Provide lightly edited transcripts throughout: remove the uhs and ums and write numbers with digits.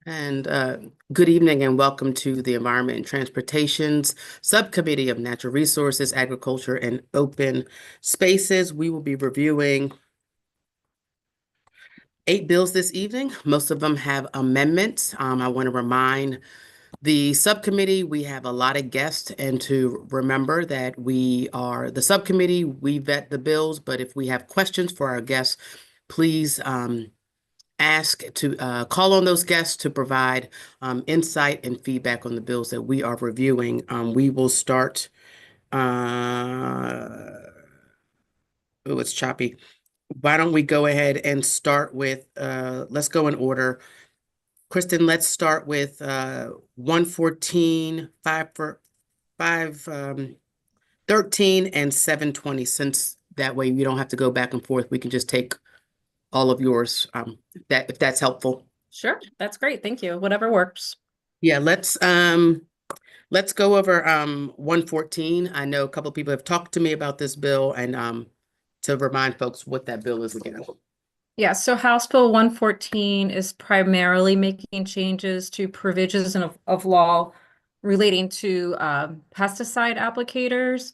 And good evening and welcome to the Environment and Transportation's Subcommittee of Natural Resources, Agriculture, and Open Spaces. We will be reviewing 8 bills this evening. Most of them have amendments. I want to remind the subcommittee, we have a lot of guests, and to remember that we are the subcommittee, we vet the bills, but if we have questions for our guests, please ask to call on those guests to provide insight and feedback on the bills that we are reviewing. We will start, oh, it's choppy. Why don't we go ahead and start with, let's go in order. Kristen, let's start with 114, 13, and 720, since that way you don't have to go back and forth. We can just take all of yours, if that's helpful. Sure, that's great. Thank you. Whatever works. Yeah, let's go over 114. I know a couple of people have talked to me about this bill, and to remind folks what that bill is again. Yeah, so House Bill 114 is primarily making changes to provisions of law relating to pesticide applicators.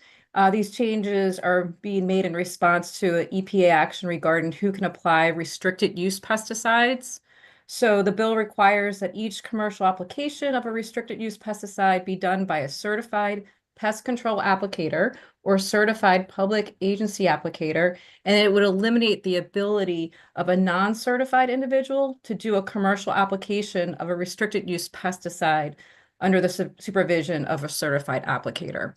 These changes are being made in response to an EPA action regarding who can apply restricted use pesticides. So the bill requires that each commercial application of a restricted use pesticide be done by a certified pest control applicator or certified public agency applicator, and it would eliminate the ability of a non-certified individual to do a commercial application of a restricted use pesticide under the supervision of a certified applicator.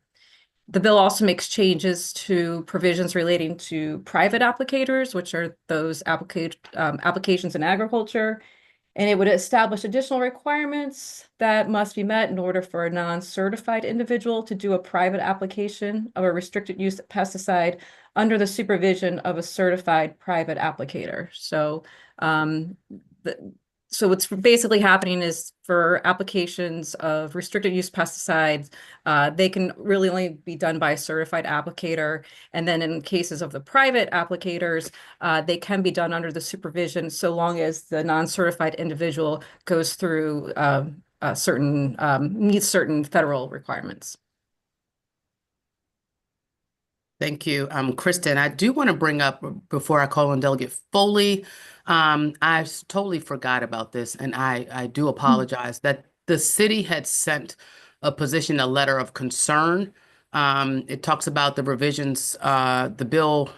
The bill also makes changes to provisions relating to private applicators, which are those applications in agriculture, and it would establish additional requirements that must be met in order for a non-certified individual to do a private application of a restricted use pesticide under the supervision of a certified private applicator. Um, so what's basically happening is for applications of restricted use pesticides, they can really only be done by a certified applicator. And then in cases of the private applicators, they can be done under the supervision so long as the non-certified individual goes through meets certain federal requirements. Thank you. Kristen, I do want to bring up before I call on Delegate Foley. I totally forgot about this, and I do apologize that the city had sent a position, a letter of concern. It talks about the revisions, the bill.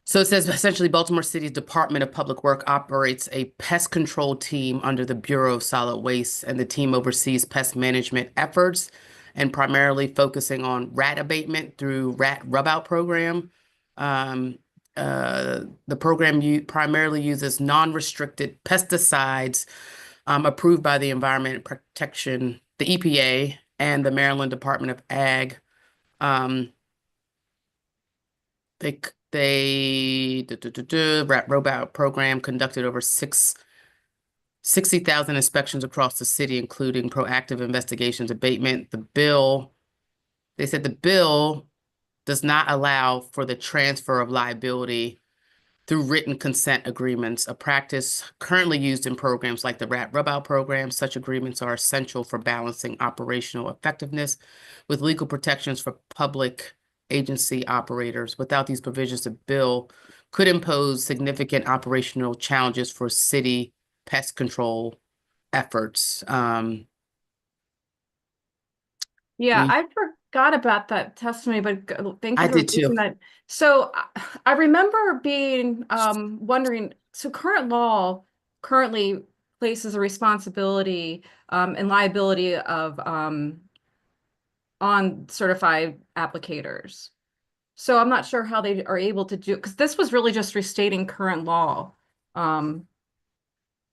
So it says essentially Baltimore City's Department of Public Work operates a pest control team under the Bureau of Solid Waste, and the team oversees pest management efforts and primarily focusing on rat abatement through rat rub-out program. Um, the program primarily uses non-restricted pesticides approved by the Environment Protection, the EPA, and the Maryland Department of Ag. They rat robot program conducted over 60,000 inspections across the city, including proactive investigations, abatement. They said the bill does not allow for the transfer of liability through written consent agreements, a practice currently used in programs like the rat rub-out program. Such agreements are essential for balancing operational effectiveness with legal protections for public agency operators. Without these provisions, the bill could impose significant operational challenges for city pest control efforts. Yeah, I forgot about that testimony, but thank I you for did too. raising that. So I remember being wondering, so current law currently places a responsibility and liability of on certified applicators. So I'm not sure how they are able to do, because this was really just restating current law um,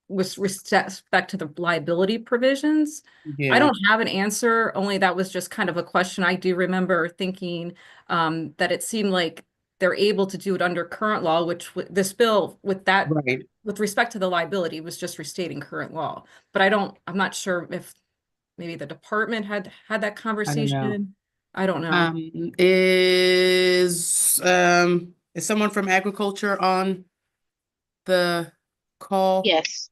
with respect to the liability provisions. I Yeah, don't have an answer, only that was just kind of a question. I do remember thinking that it seemed like they're able to do it under current law, which this bill with that, right. with respect to the liability, was just restating current law. But I'm not sure if maybe the department had that I don't know. conversation. I don't know. Um, is someone from agriculture on the call? Yes.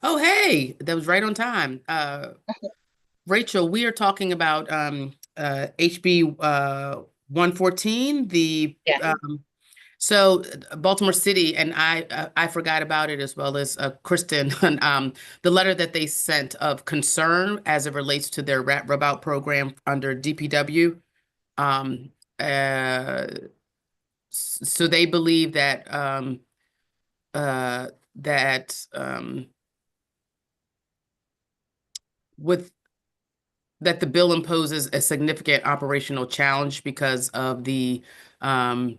Oh, hey, that was right on time. Rachel, we are talking about HB 114, the Yeah. so Baltimore City, and I forgot about it as well as Kristen, the letter that they sent of concern as it relates to their rat rub out program under DPW. Um, uh, so they believe that uh, that with that the bill imposes a significant operational challenge because of um,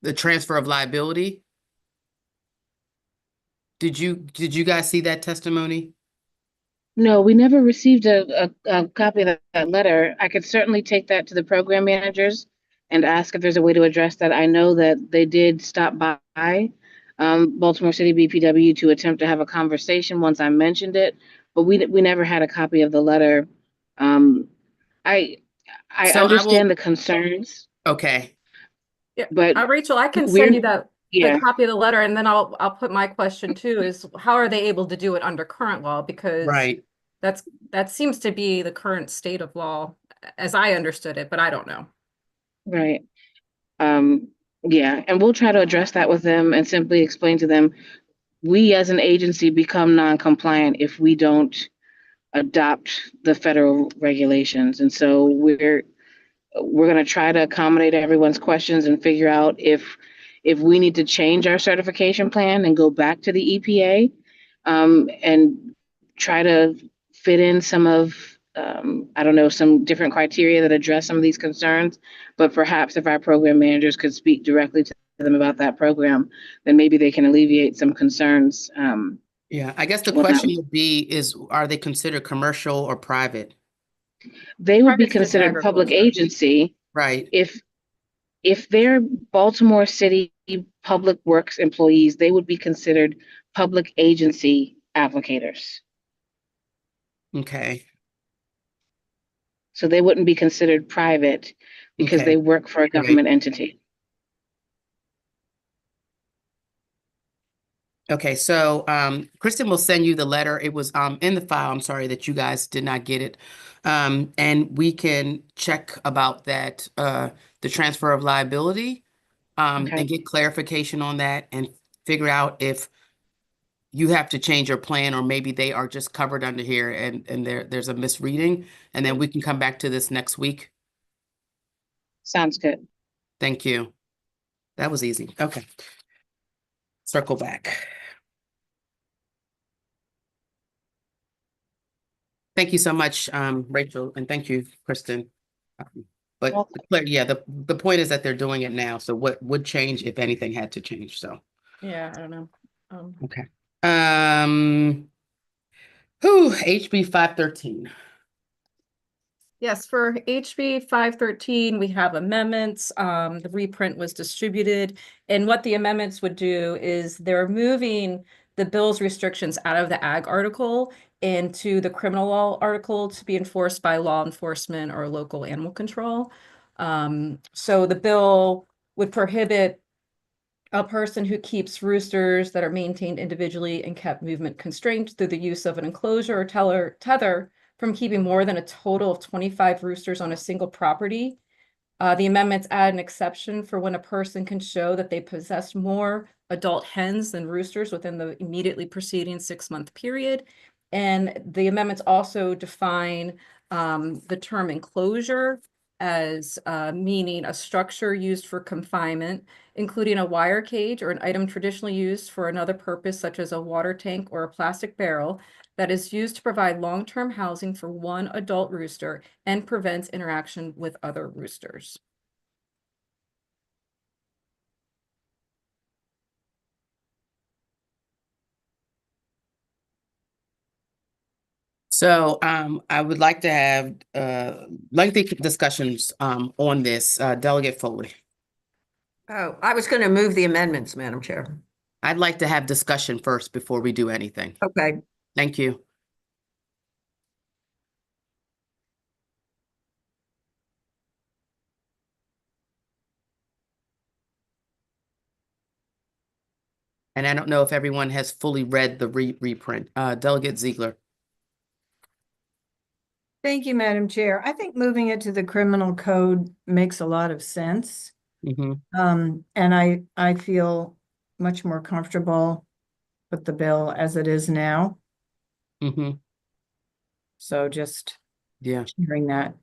the transfer of liability. Did you guys see that testimony? No, we never received a copy of that letter. I could certainly take that to the program managers and ask if there's a way to address that. I know that they did stop by Baltimore City BPW to attempt to have a conversation once I mentioned it, but we never had a copy of the letter. Um, I I So I understand will. the concerns, Okay. Yeah, but Rachel, I can send we're you the yeah, copy of the letter, and then I'll put my question too, is how are they able to do it under current law? Because Right. that's that seems to be the current state of law as I understood it, but I don't know. right. Um, yeah, and we'll try to address that with them and simply explain to them we as an agency become non-compliant if we don't adopt the federal regulations. And so we're going to try to accommodate everyone's questions and figure out if we need to change our certification plan and go back to the EPA, and try to fit in some of I don't know, some different criteria that address some of these concerns. But perhaps if our program managers could speak directly to them about that program, then maybe they can alleviate some concerns. Yeah. I guess the Well, that question would be is are they considered commercial or private? they would be Private's just considered public agriculture. agency Right. if they're Baltimore City Public Works employees, they would be considered public agency applicators. Okay. So they wouldn't be considered private because Okay. they work for a Right. government entity. Okay, so Kristen will send you the letter. It was in the file. I'm sorry that you guys did not get it. And we can check about that the transfer of liability and Okay, get clarification on that and figure out if you have to change your plan or maybe they are just covered under here and there's a misreading. And then we can come back to this next week. sounds good. Thank you. That was easy. Okay, circle back. Thank you so much, Rachel, and thank you, Kristen. Um, But Welcome. yeah, the point is that they're doing it now. So what would change if anything had to change? So Yeah, I don't know. okay. Um, who HB 513. Yes, for HB 513, we have amendments. The reprint was distributed. And what the amendments would do is they're moving the bill's restrictions out of the ag article into the criminal law article to be enforced by law enforcement or local animal control. So the bill would prohibit a person who keeps roosters that are maintained individually and kept movement constrained through the use of an enclosure or tether from keeping more than a total of 25 roosters on a single property. The amendments add an exception for when a person can show that they possessed more adult hens than roosters within the immediately preceding 6-month period. And the amendments also define the term enclosure as meaning a structure used for confinement, including a wire cage or an item traditionally used for another purpose, such as a water tank or a plastic barrel, that is used to provide long-term housing for one adult rooster and prevents interaction with other roosters. So I would like to have lengthy discussions on this. Delegate Foley. Oh, I was going to move the amendments, Madam Chair. I'd like to have discussion first before we do anything. Okay. Thank you. And I don't know if everyone has fully read the reprint. Delegate Ziegler. Thank you, Madam Chair. I think moving it to the criminal code makes a lot of sense. Mm-hmm. And I feel much more comfortable with the bill as it is now. Mm-hmm. So just Yeah. hearing that.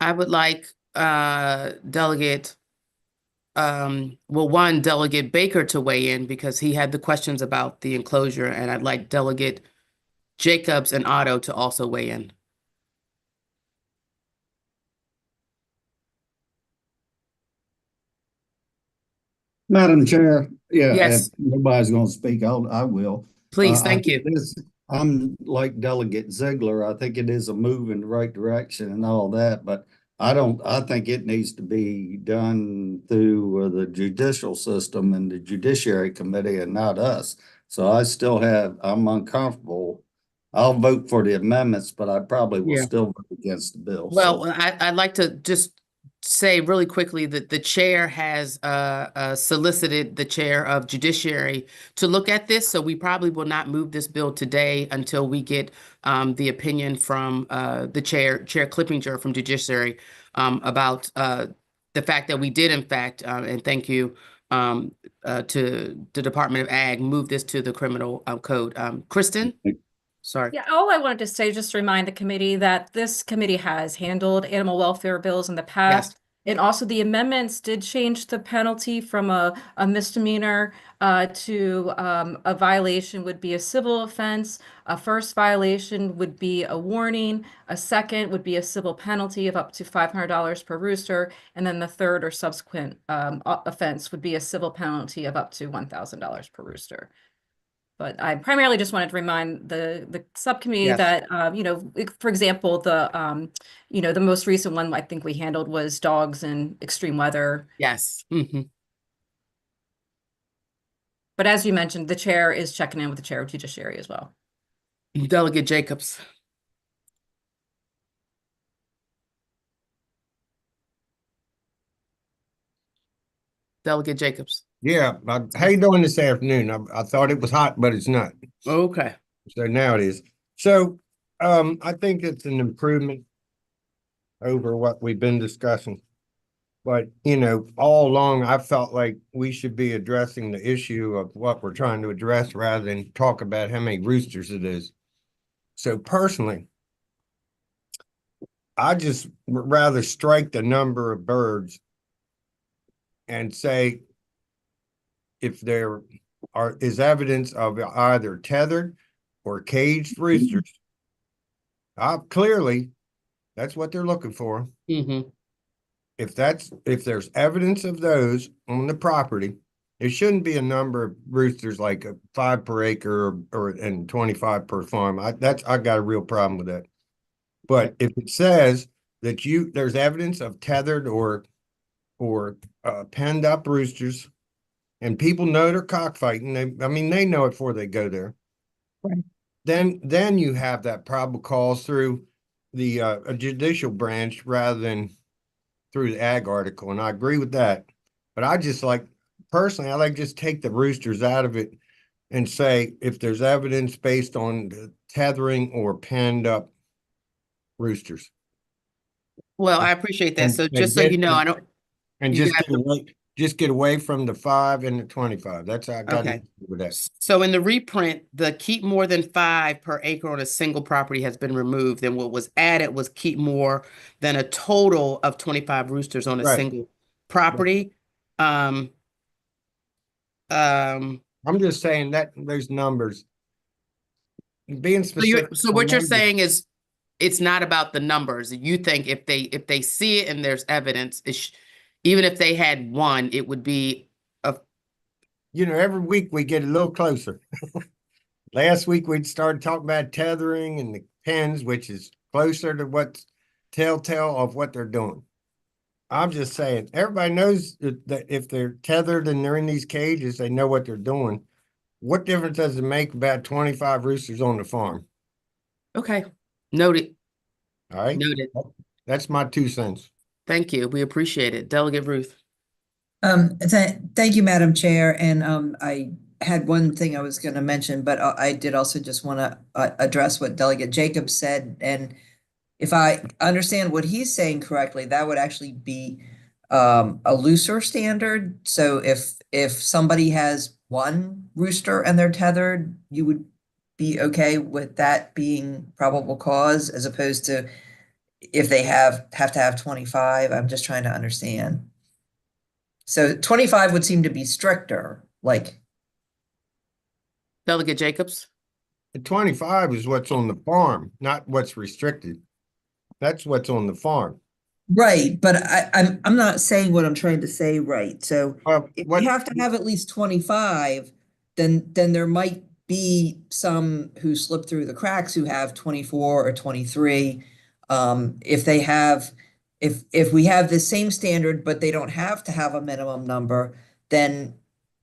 I would like Delegate one Delegate Baker to weigh in because he had the questions about the enclosure, and I'd like Delegate Jacobs and Otto to also weigh in. Madam Chair, yeah, Yes. if nobody's going to speak, I will. Please, I thank you. think I'm like Delegate Ziegler. I think it is a move in the right direction and all that, but I think it needs to be done through the judicial system and the Judiciary Committee and not us. So I'm uncomfortable. I'll vote for the amendments, but I probably will Yeah. still vote against the bill. Well, So I'd like to just say really quickly that the chair has solicited the chair of Judiciary to look at this. So we probably will not move this bill today until we get the opinion from the Chair Clippinger from Judiciary about the fact that we did, in fact, and thank you to the Department of Ag, move this to the criminal code. Kristen? Sorry. Yeah, all I wanted to say, just to remind the committee that this committee has handled animal welfare bills in the past. And also the amendments did change the penalty from a misdemeanor to a violation would be a civil offense. A first violation would be a warning. A second would be a civil penalty of up to $500 per rooster. And then the third or subsequent offense would be a civil penalty of up to $1,000 per rooster. But I primarily just wanted to remind the subcommittee Yes. that, for example, the most recent one I think we handled was dogs in extreme weather. Yes. Mm-hmm. But as you mentioned, the chair is checking in with the chair of Judiciary as well. Delegate Jacobs. Delegate Jacobs. Yeah, how you doing this afternoon? I thought it was hot, but it's not. Okay. So now it is. So I think it's an improvement over what we've been discussing. But, all along, I felt like we should be addressing the issue of what we're trying to address rather than talk about how many roosters it is. So personally, I just would rather strike the number of birds and say if there is evidence of either tethered or caged roosters. Clearly, that's what they're looking for. Mm-hmm. If there's evidence of those on the property, it shouldn't be a number of roosters like 5 per acre and 25 per farm. I got a real problem with that. But if it says that there's evidence of tethered or penned up roosters, and people know they're cockfighting, they know it before they go there. Right. Then you have that probable cause through the judicial branch rather than through the ag article, and I agree with that. But I just take the roosters out of it and say if there's evidence based on the tethering or penned up roosters. Well, I appreciate that. And- So and just so get- you know, I don't. And You just get away from the 5 and the 25. That's how I got Okay. with that. So in the reprint, the keep more than 5 per acre on a single property has been removed, and what was added was keep more than a total of 25 roosters on a Right. single property. I'm just saying that those numbers being specific. So what you're saying is it's not about the numbers. You think if they see it and there's evidence, even if they had one, it would be every week we get a little closer. Last week we'd started talking about tethering and the pens, which is closer to what's telltale of what they're doing. I'm just saying, everybody knows that if they're tethered and they're in these cages, they know what they're doing. What difference does it make about 25 roosters on the farm? okay. Noted. All right. Noted. That's my 2 cents. Thank you. We appreciate it. Delegate Ruth. Thank you, Madam Chair, and I had one thing I was going to mention, but I did also just want to address what Delegate Jacobs said. And if I understand what he's saying correctly, that would actually be a looser standard. So if somebody has one rooster and they're tethered, you would be okay with that being probable cause, as opposed to if they have to have 25. I'm just trying to understand. So 25 would seem to be stricter, like. Delegate Jacobs? The 25 is what's on the farm, not what's restricted. That's what's on the farm. Right, but I'm not saying what I'm trying to say right. So Well, if what you have to have at least 25, then there might be some who slip through the cracks who have 24 or 23. If they have, if we have the same standard, but they don't have to have a minimum number, then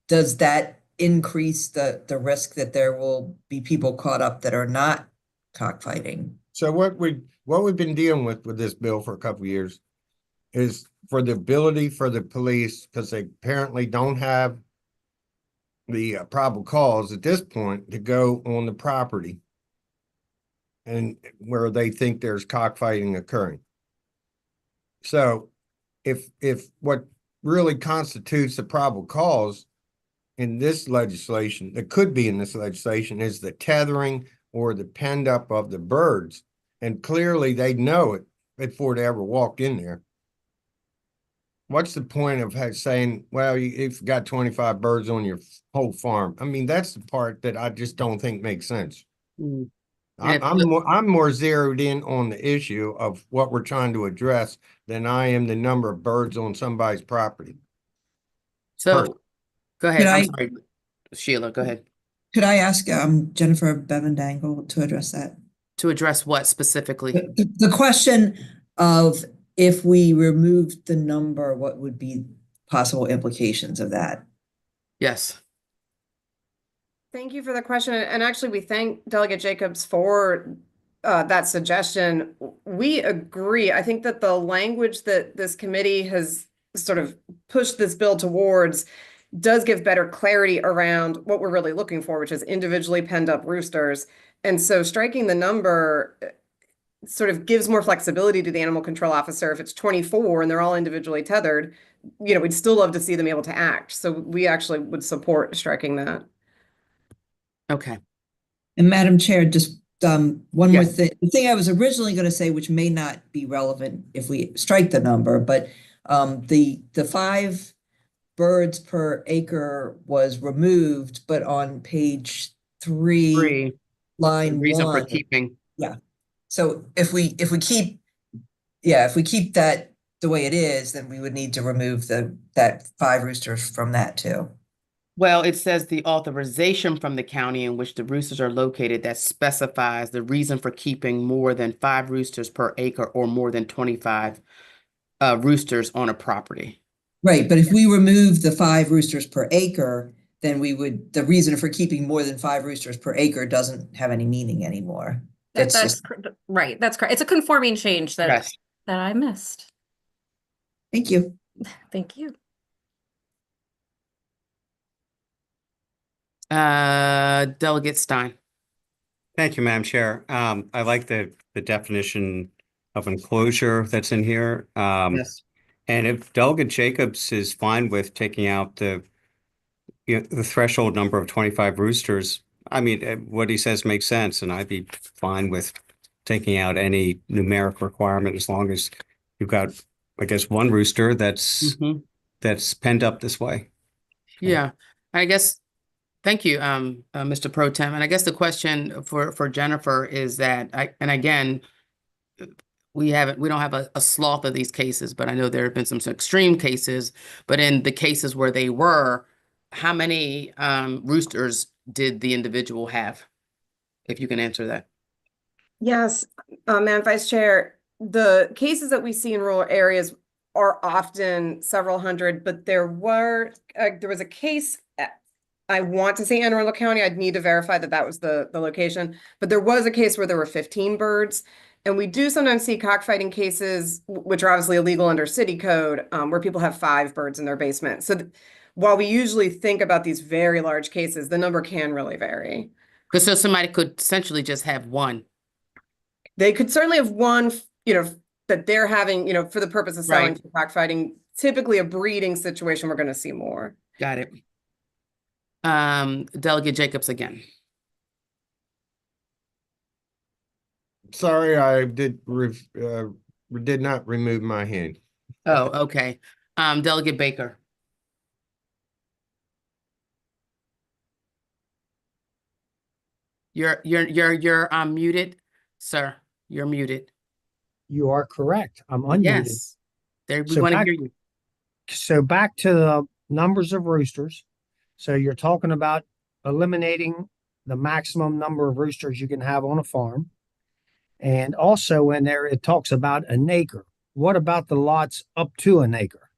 does that increase the risk that there will be people caught up that are not cockfighting? So what we've been dealing with this bill for a couple of years is for the ability for the police, because they apparently don't have the probable cause at this point, to go on the property and where they think there's cockfighting occurring. So if what really constitutes the probable cause in this legislation, that could be in this legislation, is the tethering or the penned up of the birds, and clearly they know it before they ever walked in there. What's the point of saying, well, you've got 25 birds on your whole farm? I mean, that's the part that I just don't think makes sense. Mm. I'm more zeroed in on the issue of what we're trying to address than I am the number of birds on somebody's property. So, go ahead. Could I'm I- sorry, Sheila, go ahead. Could I ask Jennifer Bevan-Dangle to address that? To address what specifically? The question of if we removed the number, what would be possible implications of that? Yes. Thank you for the question. And actually, we thank Delegate Jacobs for that suggestion. We agree. I think that the language that this committee has sort of pushed this bill towards does give better clarity around what we're really looking for, which is individually penned up roosters. And so striking the number sort of gives more flexibility to the animal control officer. If it's 24 and they're all individually tethered, we'd still love to see them able to act. So we actually would support striking that. Okay. And Madam Chair, just one more Yes. thing. The thing I was originally going to say, which may not be relevant if we strike the number, but the 5 birds per acre was removed, but on page 3, line Reason for 1. keeping. So if we keep that the way it is, then we would need to remove that 5 roosters from that too. Well, it says the authorization from the county in which the roosters are located that specifies the reason for keeping more than 5 roosters per acre or more than 25 roosters on a property. Right, but if we remove the 5 roosters per acre, then the reason for keeping more than 5 roosters per acre doesn't have any meaning anymore. Right. That's correct. It's a conforming change that Yes. that I missed. Thank you. Thank you. Delegate Stein. Thank you, Madam Chair. I like the definition of enclosure that's in here. Yes. And if Delegate Jacobs is fine with taking out the threshold number of 25 roosters, I mean, what he says makes sense, and I'd be fine with taking out any numeric requirement as long as you've got, I guess, one rooster that's penned up this way. Yeah, I guess. Thank you, Mr. Pro Tem. And I guess the question for Jennifer is that, and again, we don't have a slough of these cases, but I know there have been some extreme cases. But in the cases where they were, how many roosters did the individual have? If you can answer that. Yes, Madam Vice Chair, the cases that we see in rural areas are often several hundred, but there was a case, I want to say Anne Arundel County, I'd need to verify that was the location, but there was a case where there were 15 birds. And we do sometimes see cockfighting cases, which are obviously illegal under city code, where people have 5 birds in their basement. So while we usually think about these very large cases, the number can really vary. Because so somebody could essentially just have one. They could certainly have one, that they're having, for the purpose of selling Right. for cockfighting. Typically a breeding situation, we're going to see more. Got it. Delegate Jacobs again. Sorry, I did not remove my hand. Oh, okay. Delegate Baker. You're muted, sir. You're muted. You are correct. I'm unmuted. Yes. There, we So want to back- hear you. So back to the numbers of roosters. So you're talking about eliminating the maximum number of roosters you can have on a farm. And also in there, it talks about an acre. What about the lots up to an acre?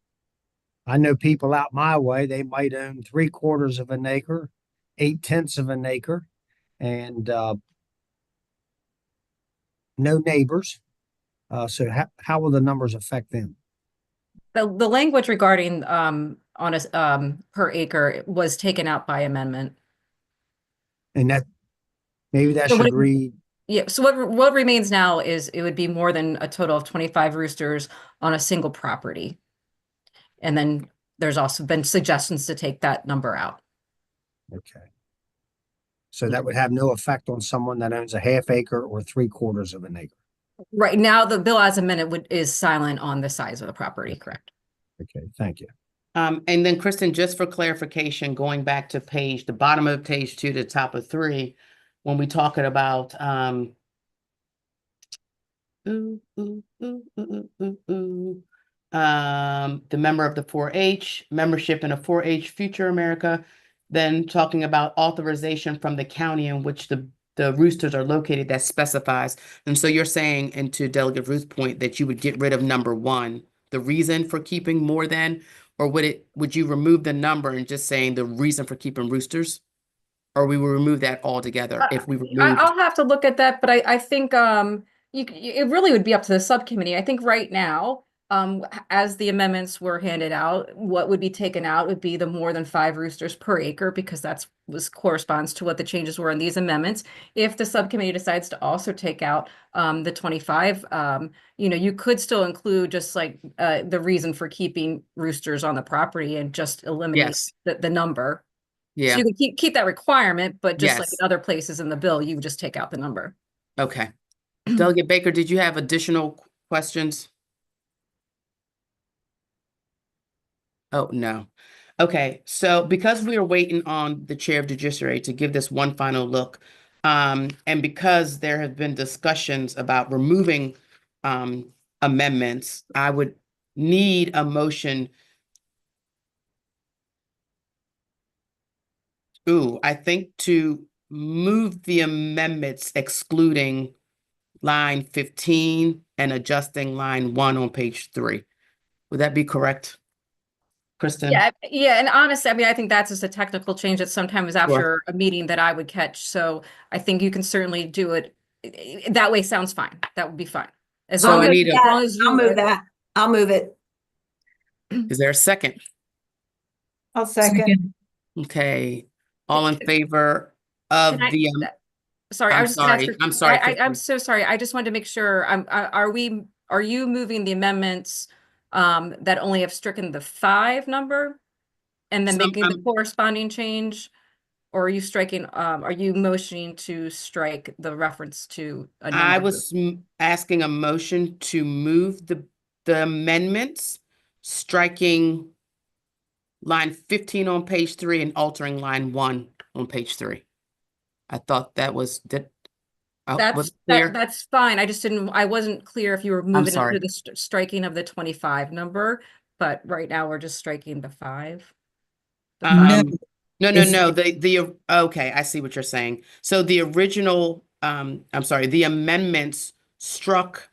I know people out my way, they might own 3/4 of an acre, 8/10 of an acre, and no neighbors. So how will the numbers affect them? The language regarding on a per acre was taken out by amendment. And that maybe that So what should it- read, Yeah, so what remains now is it would be more than a total of 25 roosters on a single property. And then there's also been suggestions to take that number out. okay. So that would have no effect on someone that owns a half acre or 3/4 of an acre. Right now, the bill as amended is silent on the size of the property, correct? Okay, thank you. And then Kristen, just for clarification, going back to the bottom of page 2 to the top of 3, when we talking about the member of the 4-H, membership in a 4-H Future America, then talking about authorization from the county in which the roosters are located that specifies. And so you're saying, and to Delegate Ruth's point, that you would get rid of number 1, the reason for keeping more than, or would you remove the number and just saying the reason for keeping roosters? Or we will remove that altogether if we remove. I'll have to look at that, but I think it really would be up to the subcommittee. I think right now, as the amendments were handed out, what would be taken out would be the more than 5 roosters per acre, because corresponds to what the changes were in these amendments. If the subcommittee decides to also take out the 25, you could still include just like the reason for keeping roosters on the property and just eliminate Yes. the number. So Yeah, you can keep that requirement, but just like Yes. in other places in the bill, you would just take out the number. okay. Delegate Baker, did you have additional questions? Oh, no. Okay, so because we are waiting on the Chair of Judiciary to give this one final look, and because there have been discussions about removing amendments, I would need a motion. I think to move the amendments excluding line 15 and adjusting line 1 on page 3. Would that be correct, Kristen? Yeah, and honestly, I mean, I think that's just a technical change that sometimes after a meeting that I would catch. So I think you can certainly do it. That way sounds fine. That would be fine. As So long I as, need as a- long as I'll you, move that. I'll move it. Is there a second? I'll second. Okay, all in favor of Can I- the, sorry, I I'm was just gonna ask sorry, for- I'm sorry, I'm Kristen. so sorry. I just wanted to make sure, are you moving the amendments that only have stricken the 5 number? And then So making the I'm- corresponding change? Or are you striking, are you motioning to strike the reference to a number? I was asking a motion to move the amendments, striking line 15 on page 3 and altering line 1 on page 3. I thought that was was That's, clear. that's fine. I wasn't clear if you were moving sorry. into the striking of the 25 number, but right now we're just striking the 5. The Um, 5. No, It's- okay, I see what you're saying. So the original, I'm sorry, the amendments struck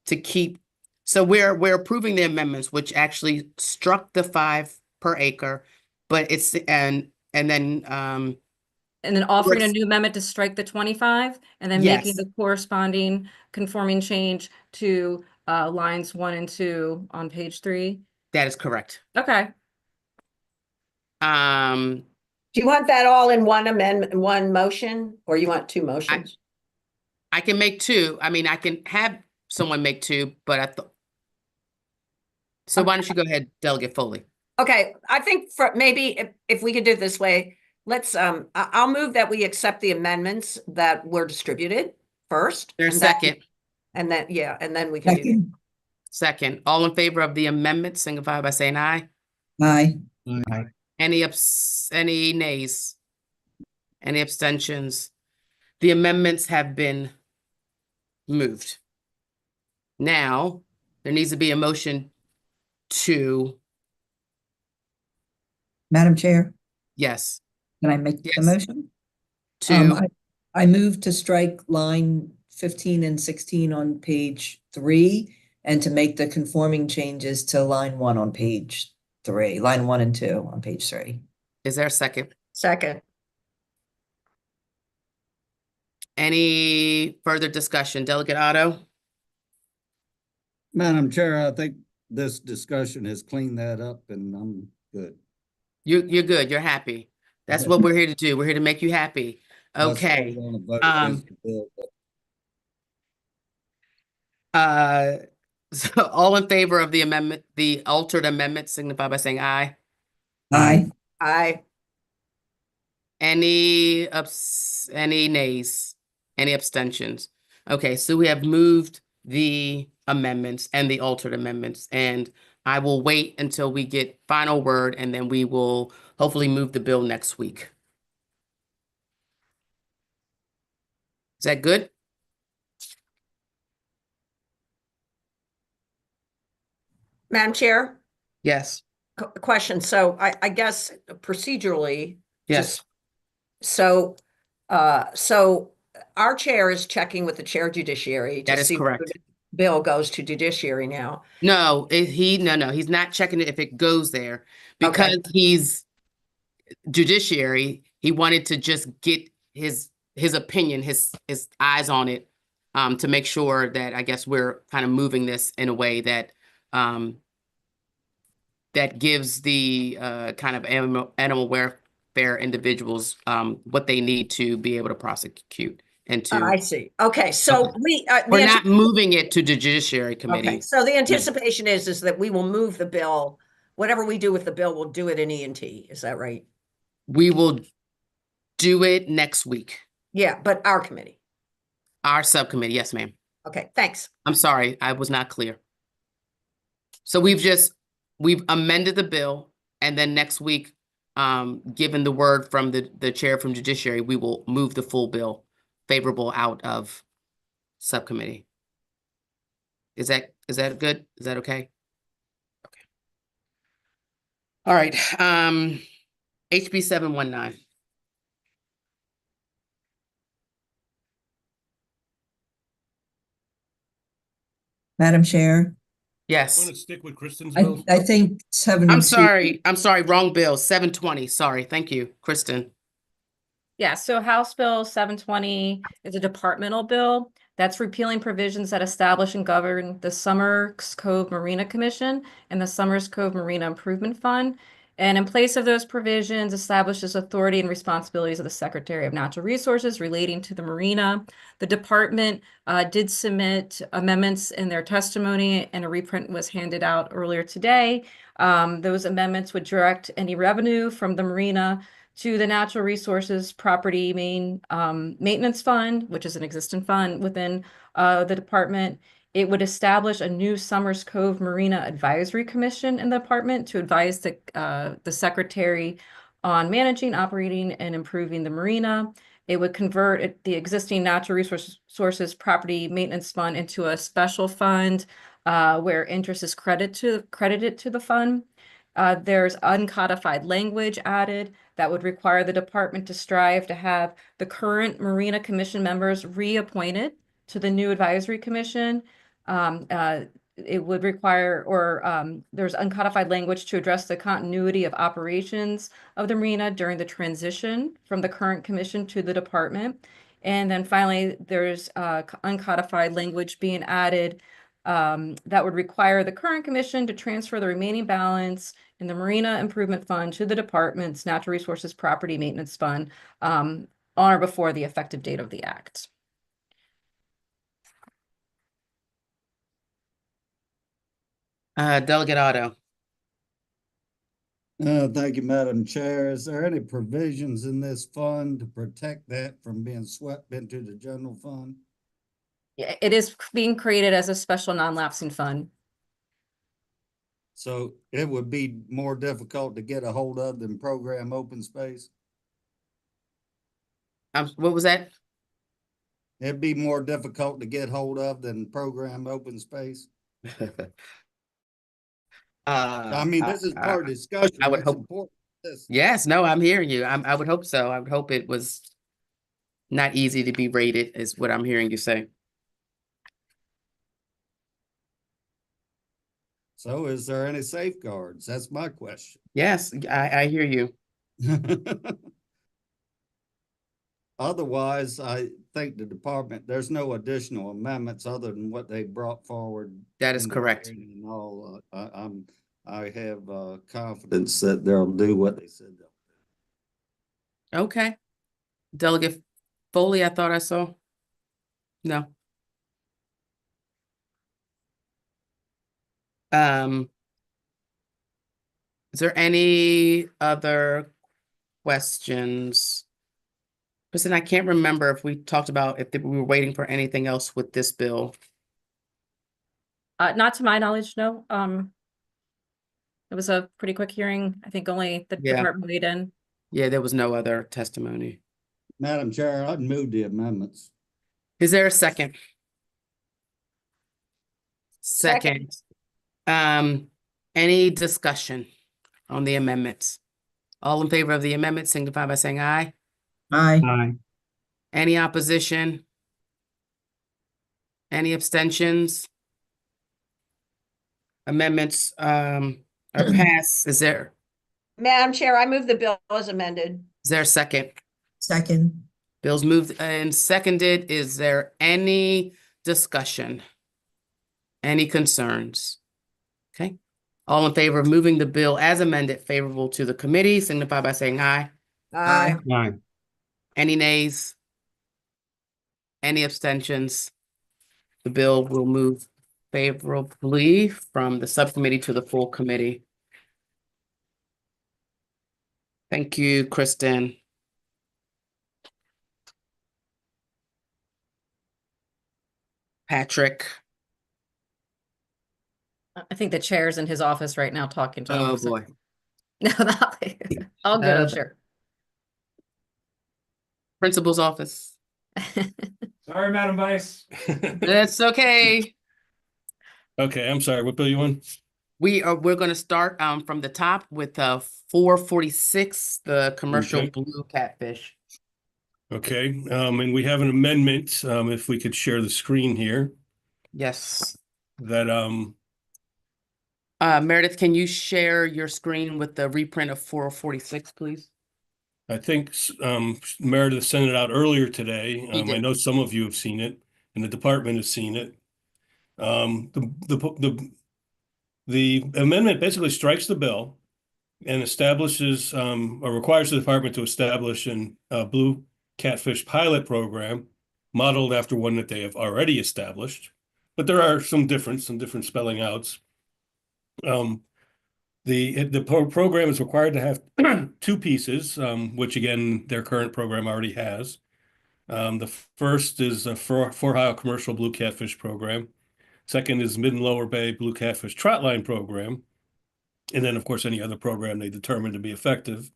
to keep, so we're approving the amendments, which actually struck the 5 per acre, but it's, and then, And then offering a Works- new amendment to strike the 25 and then making Yes. the corresponding conforming change to lines 1 and 2 on page 3. that is correct. Okay. Um, Do you want that all in one amendment, one motion, or you want two motions? I can make two. I mean, I can have someone make two, but I thought. So why don't you go ahead, Delegate Foley? Okay, I think for maybe if we could do it this way, let's, I'll move that we accept the amendments that were distributed first. There's and then- second. And then, yeah, and then we can do. Second. Second. All in favor of the amendment, signify by saying aye. Aye. Any nays? Any abstentions? The amendments have been moved. Now, there needs to be a motion to, Madam Chair, yes, can I make the Yes. motion? to, I move to strike line 15 and 16 on page 3 and to make the conforming changes to line 1 on page 3, line 1 and 2 on page 3. is there a second? Second. Any further discussion? Delegate Otto? Madam Chair, I think this discussion has cleaned that up and I'm good. You're good. You're happy. That's what we're here to do. We're here to make you happy. That's why I Okay. wanna vote against the bill, but So all in favor of the amendment, the altered amendment, signify by saying aye. Aye. Aye. Any nays? Any abstentions? Okay, so we have moved the amendments and the altered amendments, and I will wait until we get final word, and then we will hopefully move the bill next week. Is that good? Madam Chair, Yes. question. So I guess procedurally. Yes. So, so our chair is checking with the chair of judiciary to That is see whether correct. the bill goes to judiciary now. No, he's not checking it if it goes there because he's judiciary. He wanted to just get his opinion, his eyes on it, to make sure that I guess we're kind of moving this in a way that that gives the kind of animal welfare individuals what they need to be able to prosecute and to. I see. Okay, so Okay. We're not moving it to the Judiciary Committee. Okay, so the anticipation is that we will move the bill. Whatever we do with the bill, we'll do it in E&T. Is that right? We will do it next week. Yeah, but our committee. Our subcommittee, yes, ma'am. Okay, thanks. I'm sorry, I was not clear. So we've amended the bill, and then next week, given the word from the chair from Judiciary, we will move the full bill favorable out of subcommittee. Is that good? Is that okay? Okay. All right, HB 719. Madam Chair, Yes. Want to stick with Kristen's bill? I think 72. I'm sorry, wrong bill, 720, sorry, thank you, Kristen. Yeah, so House Bill 720 is a departmental bill that's repealing provisions that establish and govern the Summers Cove Marina Commission and the Summers Cove Marina Improvement Fund. And in place of those provisions, establishes authority and responsibilities of the Secretary of Natural Resources relating to the marina. The department did submit amendments in their testimony, and a reprint was handed out earlier today. Those amendments would direct any revenue from the marina to the Natural Resources Property Maintenance Fund, which is an existing fund within the department. It would establish a new Summers Cove Marina Advisory Commission in the department to advise the secretary on managing, operating, and improving the marina. It would convert the existing Natural Resources Property Maintenance Fund into a special fund where interest is credited to the fund. There's uncodified language added that would require the department to strive to have the current Marina Commission members reappointed to the new advisory commission. It would require, there's uncodified language to address the continuity of operations of the marina during the transition from the current commission to the department. And then finally, there's uncodified language being added that would require the current commission to transfer the remaining balance in the Marina Improvement Fund to the department's Natural Resources Property Maintenance Fund on or before the effective date of the act. Delegate Otto. Thank you, Madam Chair. Is there any provisions in this fund to protect that from being swept into the general fund? It is being created as a special non-lapsing fund. So it would be more difficult to get a hold of than program open space? What was that? It'd be more difficult to get hold of than program open space? I mean, this is part of discussion. I would It's hope. important. This. Yes, no, I'm hearing you. I would hope so. I would hope it was not easy to be rated, is what I'm hearing you say. So is there any safeguards? That's my question. Yes, I hear you. Otherwise, I think the department, there's no additional amendments other than what they brought forward. That is in the correct. hearing and all. I have confidence that they'll do what they said they'll do. Okay. Delegate Foley, I thought I saw. No. Is there any other questions? Kristen, I can't remember if we talked about if we were waiting for anything else with this bill. Not to my knowledge, no. It was a pretty quick hearing. I think only the Yeah. department weighed in. Yeah, there was no other testimony. Madam Chair, I'd move the amendments. Is there a second? Second. Any discussion on the amendments? All in favor of the amendment signify by saying aye. Aye. Aye. Any opposition? Any abstentions? Amendments are passed. Is there Madam Chair, I move the bill as amended. a second? Second. Bill's moved and seconded. Is there any discussion? Any concerns? Okay. All in favor of moving the bill as amended favorable to the committee signify by saying aye. Aye. Aye. Any nays? Any abstentions? The bill will move favorably from the subcommittee to the full committee. Thank you, Kristen. Patrick. I think the chair's in his office right now talking to him. Oh, so- boy. No, all good, I'm sure. Principal's office. Sorry, Madam Vice. That's okay. Okay, I'm sorry. What bill you on? We're going to start from the top with 446, the commercial Okay. blue catfish. Okay, and we have an amendment, if we could share the screen here, Yes. that, Meredith, can you share your screen with the reprint of 446, please? I think, Meredith sent it out earlier today. He I did. know some of you have seen it and the department has seen it. The amendment basically strikes the bill and establishes, or requires the department to establish a blue catfish pilot program modeled after one that they have already established. But there are some different spelling outs. The program is required to have two pieces, which again, their current program already has. The first is a for-hire commercial blue catfish program. Second is mid and lower bay blue catfish trot line program. And then, of course, any other program they determine to be effective.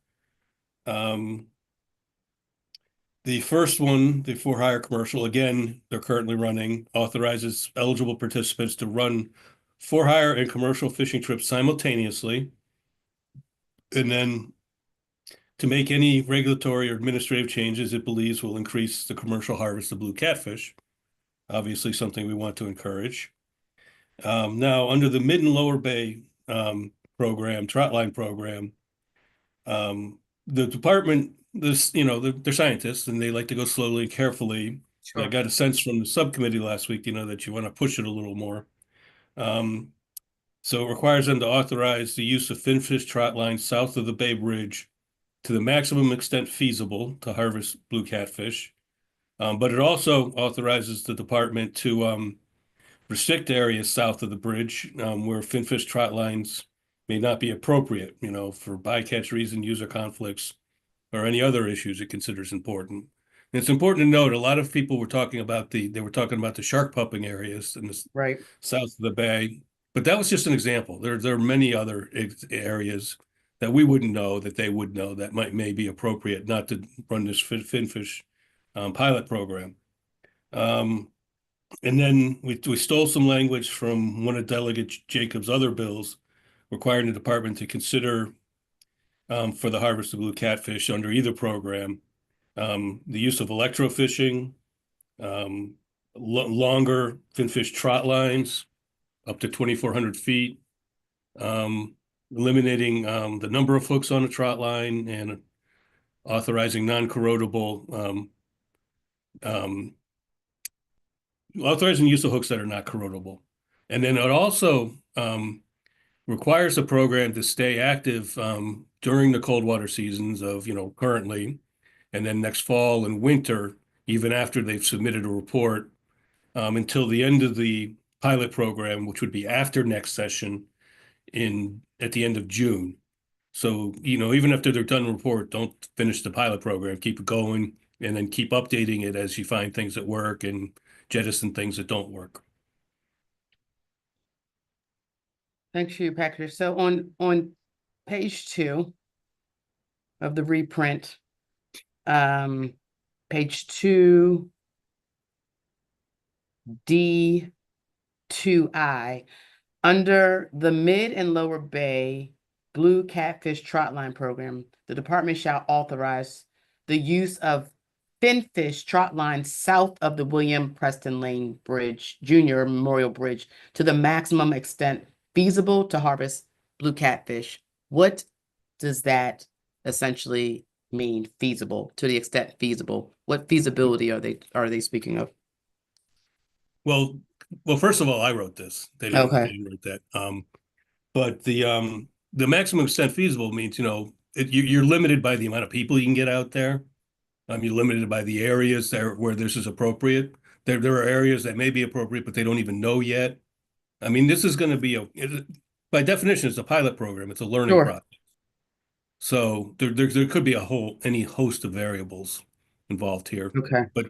The first one, the for-hire commercial, again, they're currently running, authorizes eligible participants to run for-hire and commercial fishing trips simultaneously. And then to make any regulatory or administrative changes it believes will increase the commercial harvest of blue catfish. Obviously, something we want to encourage. Now, under the mid and lower bay program, trot line program, the department, they're scientists and they like to go slowly and carefully. Sure. I got a sense from the subcommittee last week, that you want to push it a little more. So it requires them to authorize the use of finfish trot lines south of the Bay Bridge to the maximum extent feasible to harvest blue catfish. But it also authorizes the department to restrict areas south of the bridge where finfish trot lines may not be appropriate, for bycatch reason, user conflicts, or any other issues it considers important. And it's important to note a lot of people were talking about the shark pumping areas in the Right. south of the bay, but that was just an example. There are many other areas that we wouldn't know that they would know that may be appropriate not to run this finfish pilot program. And then we stole some language from one of Delegate Jacobs' other bills requiring the department to consider for the harvest of blue catfish under either program, the use of electrofishing, longer finfish trot lines up to 2,400 feet, eliminating the number of hooks on a trot line, and authorizing non-corrodable, authorizing use of hooks that are not corrodable. And then it also requires the program to stay active during the cold water seasons of, currently, and then next fall and winter, even after they've submitted a report, until the end of the pilot program, which would be after next session at the end of June. So, even after they're done the report, don't finish the pilot program, keep it going, and then keep updating it as you find things that work and jettison things that don't work. Thanks for your package. So on page 2 of the reprint, page 2, D2I, under the mid and lower bay blue catfish trot line program, the department shall authorize the use of finfish trot lines south of the William Preston Lane Bridge, Junior Memorial Bridge, to the maximum extent feasible to harvest blue catfish. What does that essentially mean, feasible, to the extent feasible? What feasibility are they speaking of? Well, first of all, I wrote this. They didn't write that. But the maximum extent feasible means, you're limited by the amount of people you can get out there. You're limited by the areas where this is appropriate. There are areas that may be appropriate, but they don't even know yet. I mean, this is going to be by definition, it's a pilot program. It's a learning process. So there could be any host of variables involved here. Okay. But,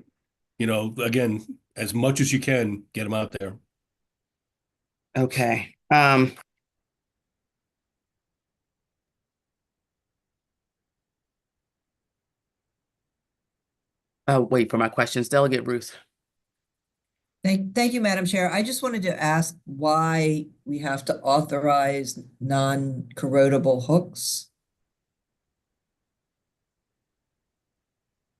again, as much as you can, get them out there. Okay. Wait for my questions. Delegate Ruth. Thank you, Madam Chair. I just wanted to ask why we have to authorize non-corrodable hooks.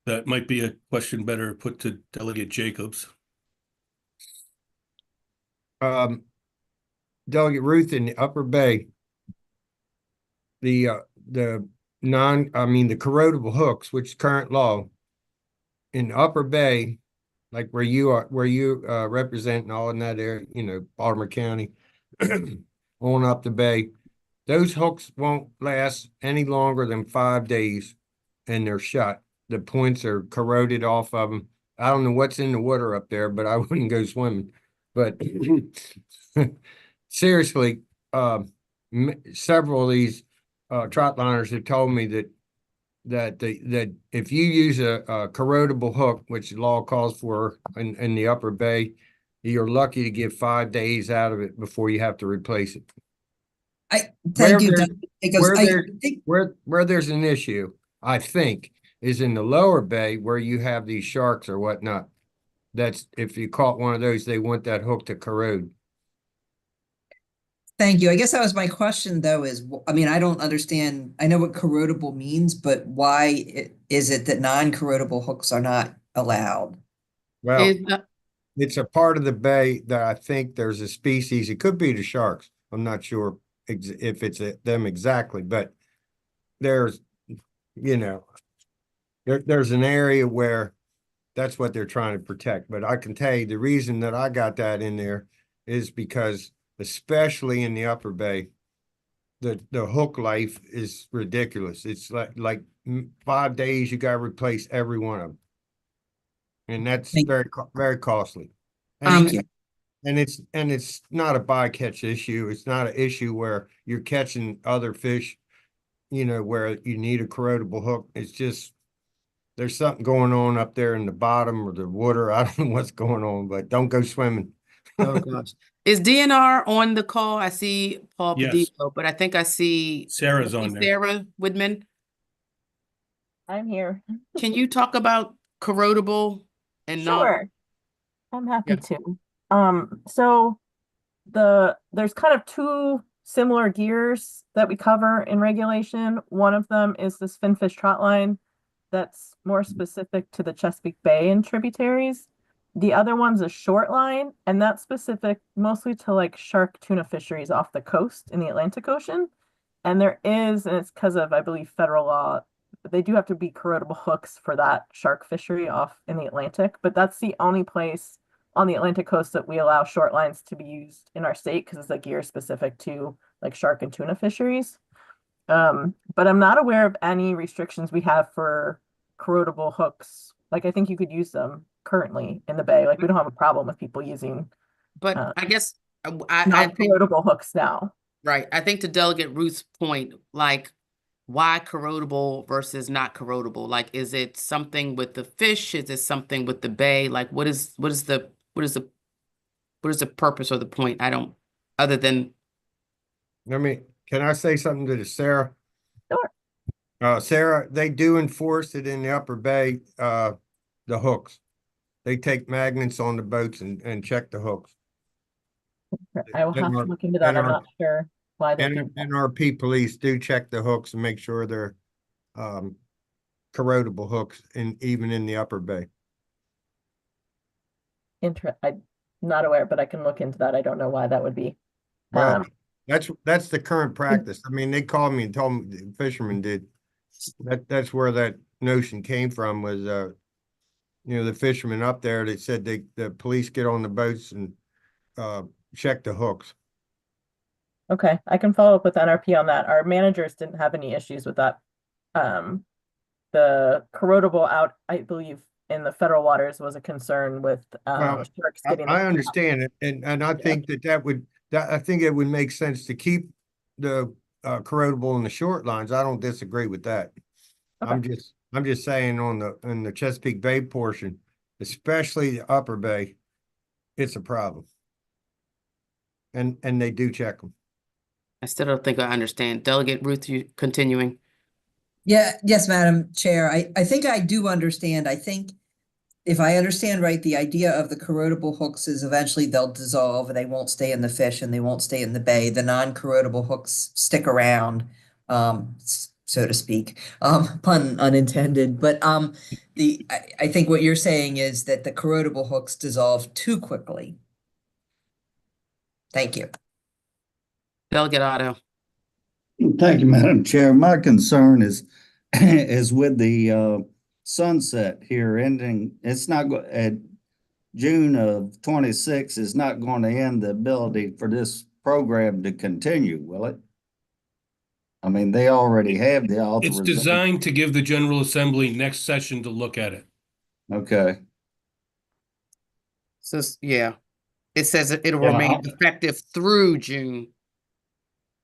That might be a question better put to Delegate Jacobs. Delegate Ruth, in the Upper Bay, the corrodable hooks, which is current law in the Upper Bay, like where you represent and all in that area, Baltimore County, on up the bay, those hooks won't last any longer than 5 days, and they're shut. The points are corroded off of them. I don't know what's in the water up there, but I wouldn't go swimming. But seriously, several of these trot liners have told me that if you use a corrodable hook, which the law calls for in the Upper Bay, you're lucky to get 5 days out of it before you have to replace it. Thank you, where there's an issue, I think, is in the Lower Bay where you have these sharks or whatnot. That's if you caught one of those, they want that hook to corrode. Thank you. I guess that was my question, though, I don't understand. I know what corrodable means, but why is it that non-corrodable hooks are not allowed? Well, it's a part of the bay that I think there's a species. It could be the sharks. I'm not sure if it's them exactly, but there's, there's an area where that's what they're trying to protect. But I can tell you the reason that I got that in there is because especially in the Upper Bay. The hook life is ridiculous. It's like 5 days, you gotta replace every one of them. And that's very costly. Thank you. And it's not a bycatch issue. It's not an issue where you're catching other fish, where you need a corrodable hook. It's just there's something going on up there in the bottom of the water. I don't know what's going on, but don't go swimming. Oh gosh. Is DNR on the call? I see Paul Yes. Padillo, but I think I see Sarah's on there. Sarah Woodman. I'm here. Can you talk about corrodable and not? Sure. I'm happy Yeah. to. So there's kind of two similar gears that we cover in regulation. One of them is this finfish trot line that's more specific to the Chesapeake Bay and tributaries. The other one's a short line, and that's specific mostly to like shark tuna fisheries off the coast in the Atlantic Ocean. And and it's because of, I believe, federal law, they do have to be corrodable hooks for that shark fishery off in the Atlantic, but that's the only place on the Atlantic coast that we allow short lines to be used in our state because it's a gear specific to like shark and tuna fisheries. But I'm not aware of any restrictions we have for corrodable hooks. Like I think you could use them currently in the bay. Like we don't have a problem with people using But I guess I think, non-corrodable hooks now. right. I think to Delegate Ruth's point, like why corrodable versus not corrodable? Like, is it something with the fish? Is it something with the bay? Like, what is the purpose or the point? I don't, other than, Can I say something to Sarah? Sure. Sarah, they do enforce it in the Upper Bay, the hooks. They take magnets on the boats and check the hooks. I will have to look into that. I'm not sure why they do that. NRP police do check the hooks and make sure they're corrodable hooks even in the Upper Bay. I'm not aware, but I can look into that. I don't know why that would be. Well, that's the current practice. I mean, they called me and told me, the fishermen did. That's where that notion came from was, the fishermen up there, they said the police get on the boats and check the hooks. Okay, I can follow up with NRP on that. Our managers didn't have any issues with that. The corrodable out, I believe, in the federal waters was a concern with sharks getting. I understand it, and I think I think it would make sense to keep the corrodable in the short lines. I don't disagree with that. Okay. I'm just saying on the Chesapeake Bay portion, especially the Upper Bay, it's a problem. And they do check them. I still don't think I understand. Delegate Ruth, you continuing? Yes, Madam Chair. I think I do understand. I think if I understand right, the idea of the corrodable hooks is eventually they'll dissolve and they won't stay in the fish and they won't stay in the bay. The non-corrodable hooks stick around, so to speak, pun unintended. But I think what you're saying is that the corrodable hooks dissolve too quickly. Thank you. Delegate Otto. Thank you, Madam Chair. My concern is with the sunset here ending. It's not at June of 26 is not going to end the ability for this program to continue, will it? I mean, they already have the authorization. It's designed to give the General Assembly next session to look at it. Okay. So yeah, it says it'll remain effective through June.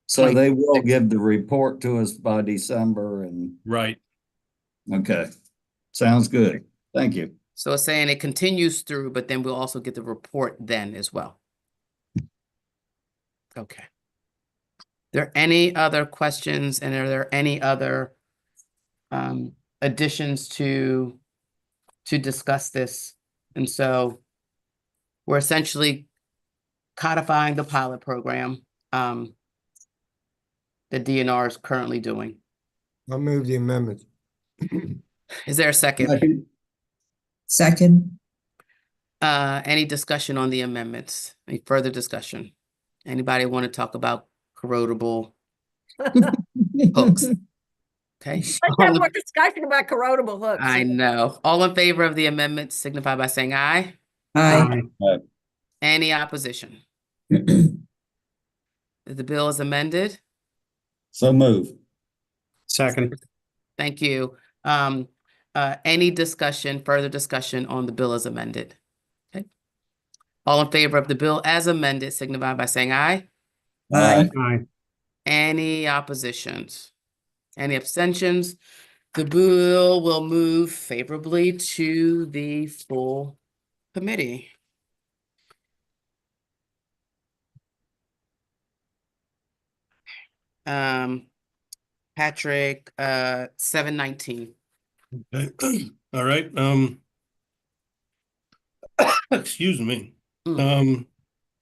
So they will give the report to us by December and. Right. Okay. Sounds good. Thank you. So it's saying it continues through, but then we'll also get the report then as well. Okay. There any other questions, and are there any other additions to discuss this? And so we're essentially codifying the pilot program that DNR is currently doing. I'll move the amendment. Is there a second? Second. Any discussion on the amendments? Any further discussion? Anybody want to talk about corrodable hooks? Okay. Let's have more discussion about corrodable hooks. I know. All in favor of the amendment signify by saying aye. Aye. Any opposition? The bill is amended. So move. Second. Thank you. Any discussion, further discussion on the bill as amended? Okay. All in favor of the bill as amended, signify by saying aye. Aye. Aye. Any oppositions? Any abstentions? The bill will move favorably to the full committee. Patrick, 719. Okay. All right. Excuse me.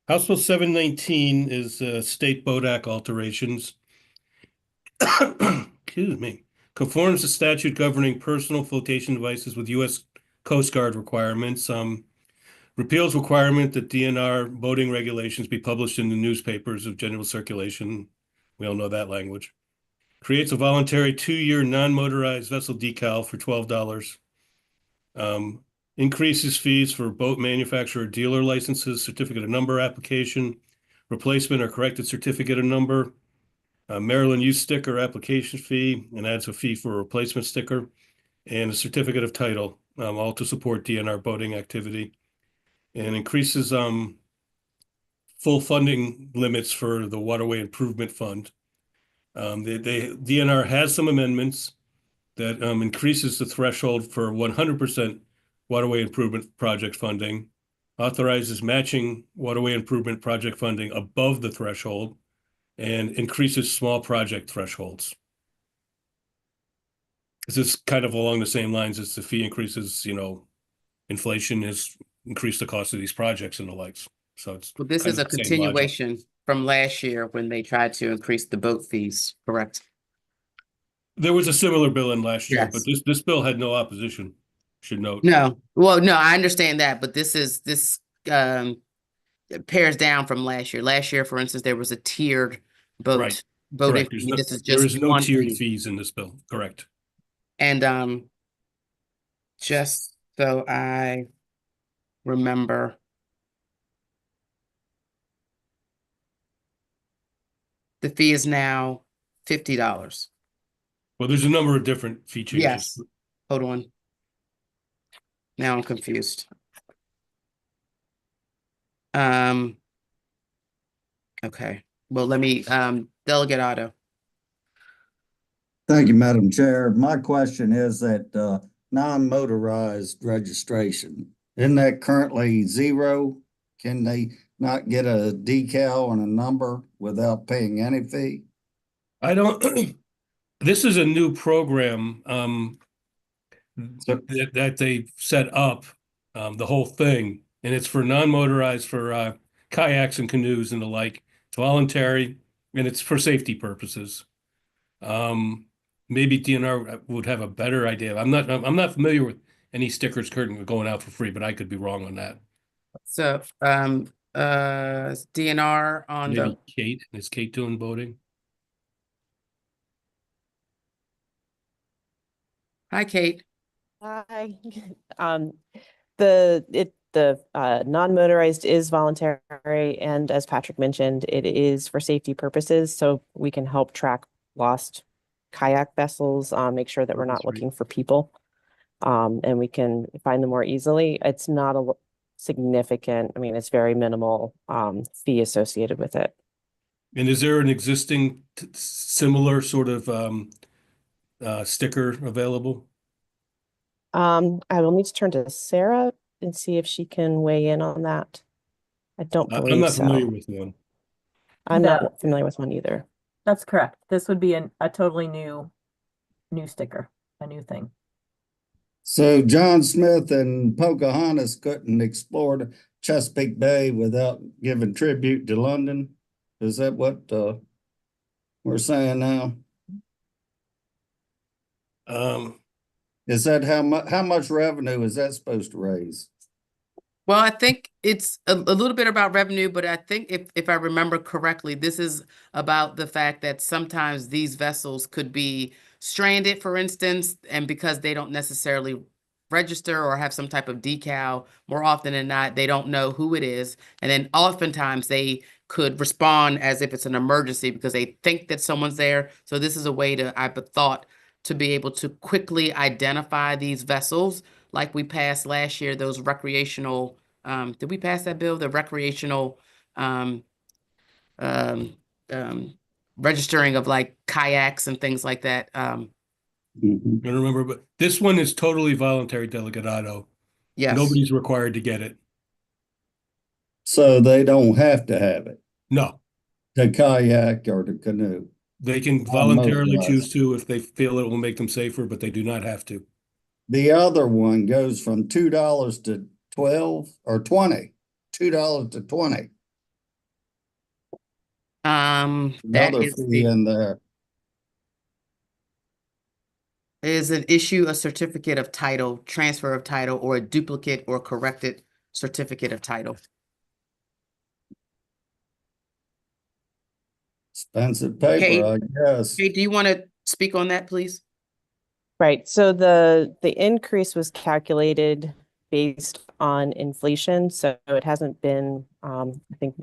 House Bill 719 is state boat act alterations. Excuse me. Conforms to statute governing personal flotation devices with U.S. Coast Guard requirements. Repeals requirement that DNR boating regulations be published in the newspapers of general circulation. We all know that language. Creates a voluntary 2-year non-motorized vessel decal for $12. Increases fees for boat manufacturer dealer licenses, certificate of number application, replacement or corrected certificate of number, Maryland use sticker application fee, and adds a fee for a replacement sticker, and a certificate of title, all to support DNR boating activity, and increases full funding limits for the Waterway Improvement Fund. DNR has some amendments that increases the threshold for 100% waterway improvement project funding, authorizes matching waterway improvement project funding above the threshold, and increases small project thresholds. This is kind of along the same lines as the fee increases, inflation has increased the cost of these projects and the likes. So it's Well, this kind is of a the same logic. continuation from last year when they tried to increase the boat fees, correct? There was a similar bill in last year, but Yes. this bill had no opposition, should note. No, well, no, I understand that, but this pares down from last year. Last year, for instance, there was a tiered Right. boating Correct. fee. This is There just is no one tiered fee. fees in this bill. Correct. And just so I remember, the fee is now $50. Well, there's a number of different fee changes. Yes. Hold on. Now I'm confused. Okay. Well, let me, Delegate Otto. Thank you, Madam Chair. My question is that non-motorized registration, isn't that currently zero? Can they not get a decal and a number without paying any fee? I don't, this is a new program So, that they set up, the whole thing, and it's for non-motorized, for kayaks and canoes and the like. It's voluntary, and it's for safety purposes. Maybe DNR would have a better idea. I'm not familiar with any stickers currently going out for free, but I could be wrong on that. So, DNR on the, Maybe Kate, is Kate doing voting? hi, Kate. Hi. The non-motorized is voluntary, and as Patrick mentioned, it is for safety purposes, so we can help track lost kayak vessels, make sure that we're not looking for people, and we can find them more easily. It's not a significant, I mean, it's very minimal fee associated with it. And is there an existing similar sort of sticker available? I will need to turn to Sarah and see if she can weigh in on that. I don't I'm believe not so. familiar with one. I'm No. not familiar with one either. That's correct. This would be a totally new sticker, a new thing. so John Smith and Pocahontas couldn't explore the Chesapeake Bay without giving tribute to London? Is that what we're saying now? Is that how much revenue is that supposed to raise? Well, I think it's a little bit about revenue, but I think if I remember correctly, this is about the fact that sometimes these vessels could be stranded, for instance, and because they don't necessarily register or have some type of decal, more often than not, they don't know who it is. And then oftentimes they could respond as if it's an emergency because they think that someone's there. So this is a way to, I thought, to be able to quickly identify these vessels like we passed last year, those recreational, did we pass that bill? The recreational um, registering of like kayaks and things like that. Mhm. I don't remember, but this one is totally voluntary, Delegate Otto. Yes. Nobody's required to get it. So they don't have to have it, No, the kayak or the canoe. they can On voluntarily motorized. choose to if they feel it will make them safer, but they do not have to. The other one goes from $2 to 12 or 20, $2 to 20. That Another is fee in there. is an issue, a certificate of title, transfer of title, or a duplicate or corrected certificate of title. Expensive paper, Kate? I guess. Kate, do you want to speak on that, please? Right. So the increase was calculated based on inflation. So it hasn't been, I think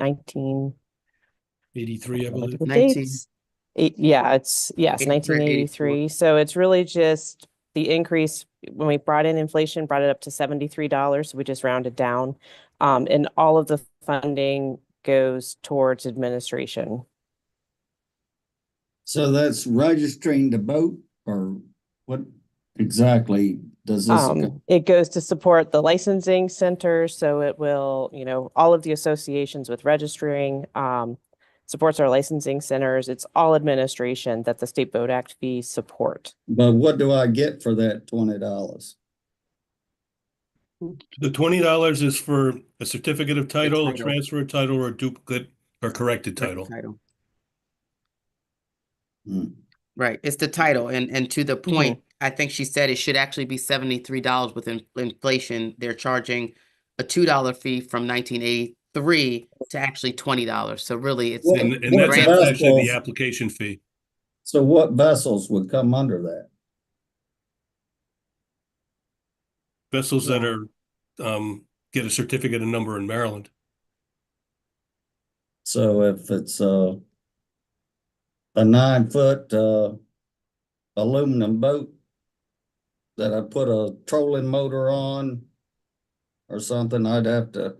83, I look believe. at the 19. dates. Yes, 83, 1983. So it's really just the increase when we brought in inflation, brought it up to $73. So we just rounded down. And all of the funding goes towards administration. So that's registering the boat or what exactly does this? It goes to support the licensing center, so it will, all of the associations with registering, supports our licensing centers. It's all administration that the State Boat Act fees support. But what do I get for that $20? The $20 is for a certificate of title, a title. transfer of title, or a duplicate or corrected title. Hmm. Right, it's the title, and to the point, I think she said it should actually be $73 with inflation. They're charging a $2 fee from 1983 to actually $20. So really, it's And that's grand actually the vessels? application fee. So what vessels would come under that? Vessels that are get a certificate of number in Maryland. So if it's a 9-foot aluminum boat that I put a trolling motor on or something, I'd have to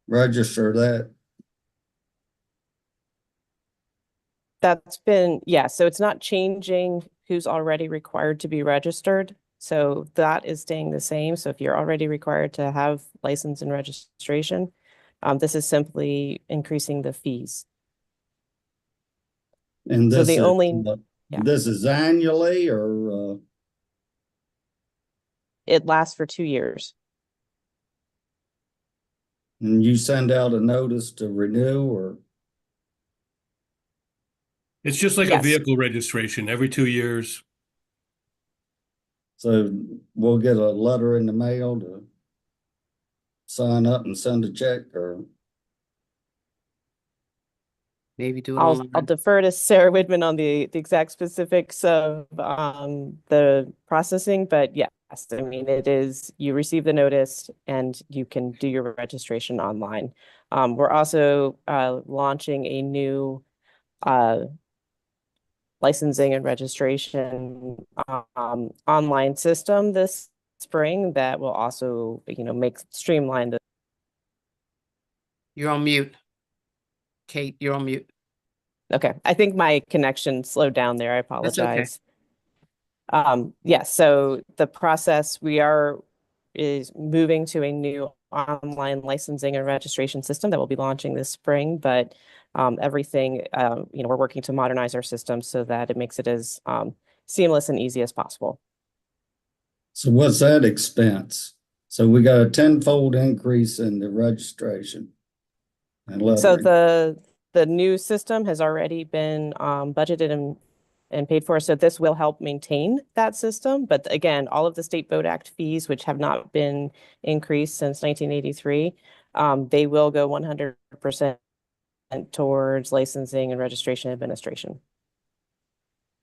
register that. That's been, so it's not changing who's already required to be registered. So that is staying the same. So if you're already required to have license and registration, this is simply increasing the fees. And So this the is, only, this is annually or it lasts for 2 years. and you send out a notice to renew or? It's just like a Yes. vehicle registration every 2 years. So we'll get a letter in the mail to sign up and send a check or? maybe do it I'll online. defer to Sarah Widman on the exact specifics of the processing, but yes, I mean, it is, you receive the notice and you can do your registration online. We're also launching a new licensing and registration online system this spring that will also, make streamline the. You're on mute. Kate, you're on mute. Okay, I think my connection slowed down there. I That's okay. apologize. So the process is moving to a new online licensing and registration system that will be launching this spring, but everything, we're working to modernize our system so that it makes it as seamless and easy as possible. So what's that expense? So we got a 10-fold increase in the registration and So lettering. the new system has already been budgeted and paid for. So this will help maintain that system. But again, all of the State Boat Act fees, which have not been increased since 1983, they will go 100% towards licensing and registration administration.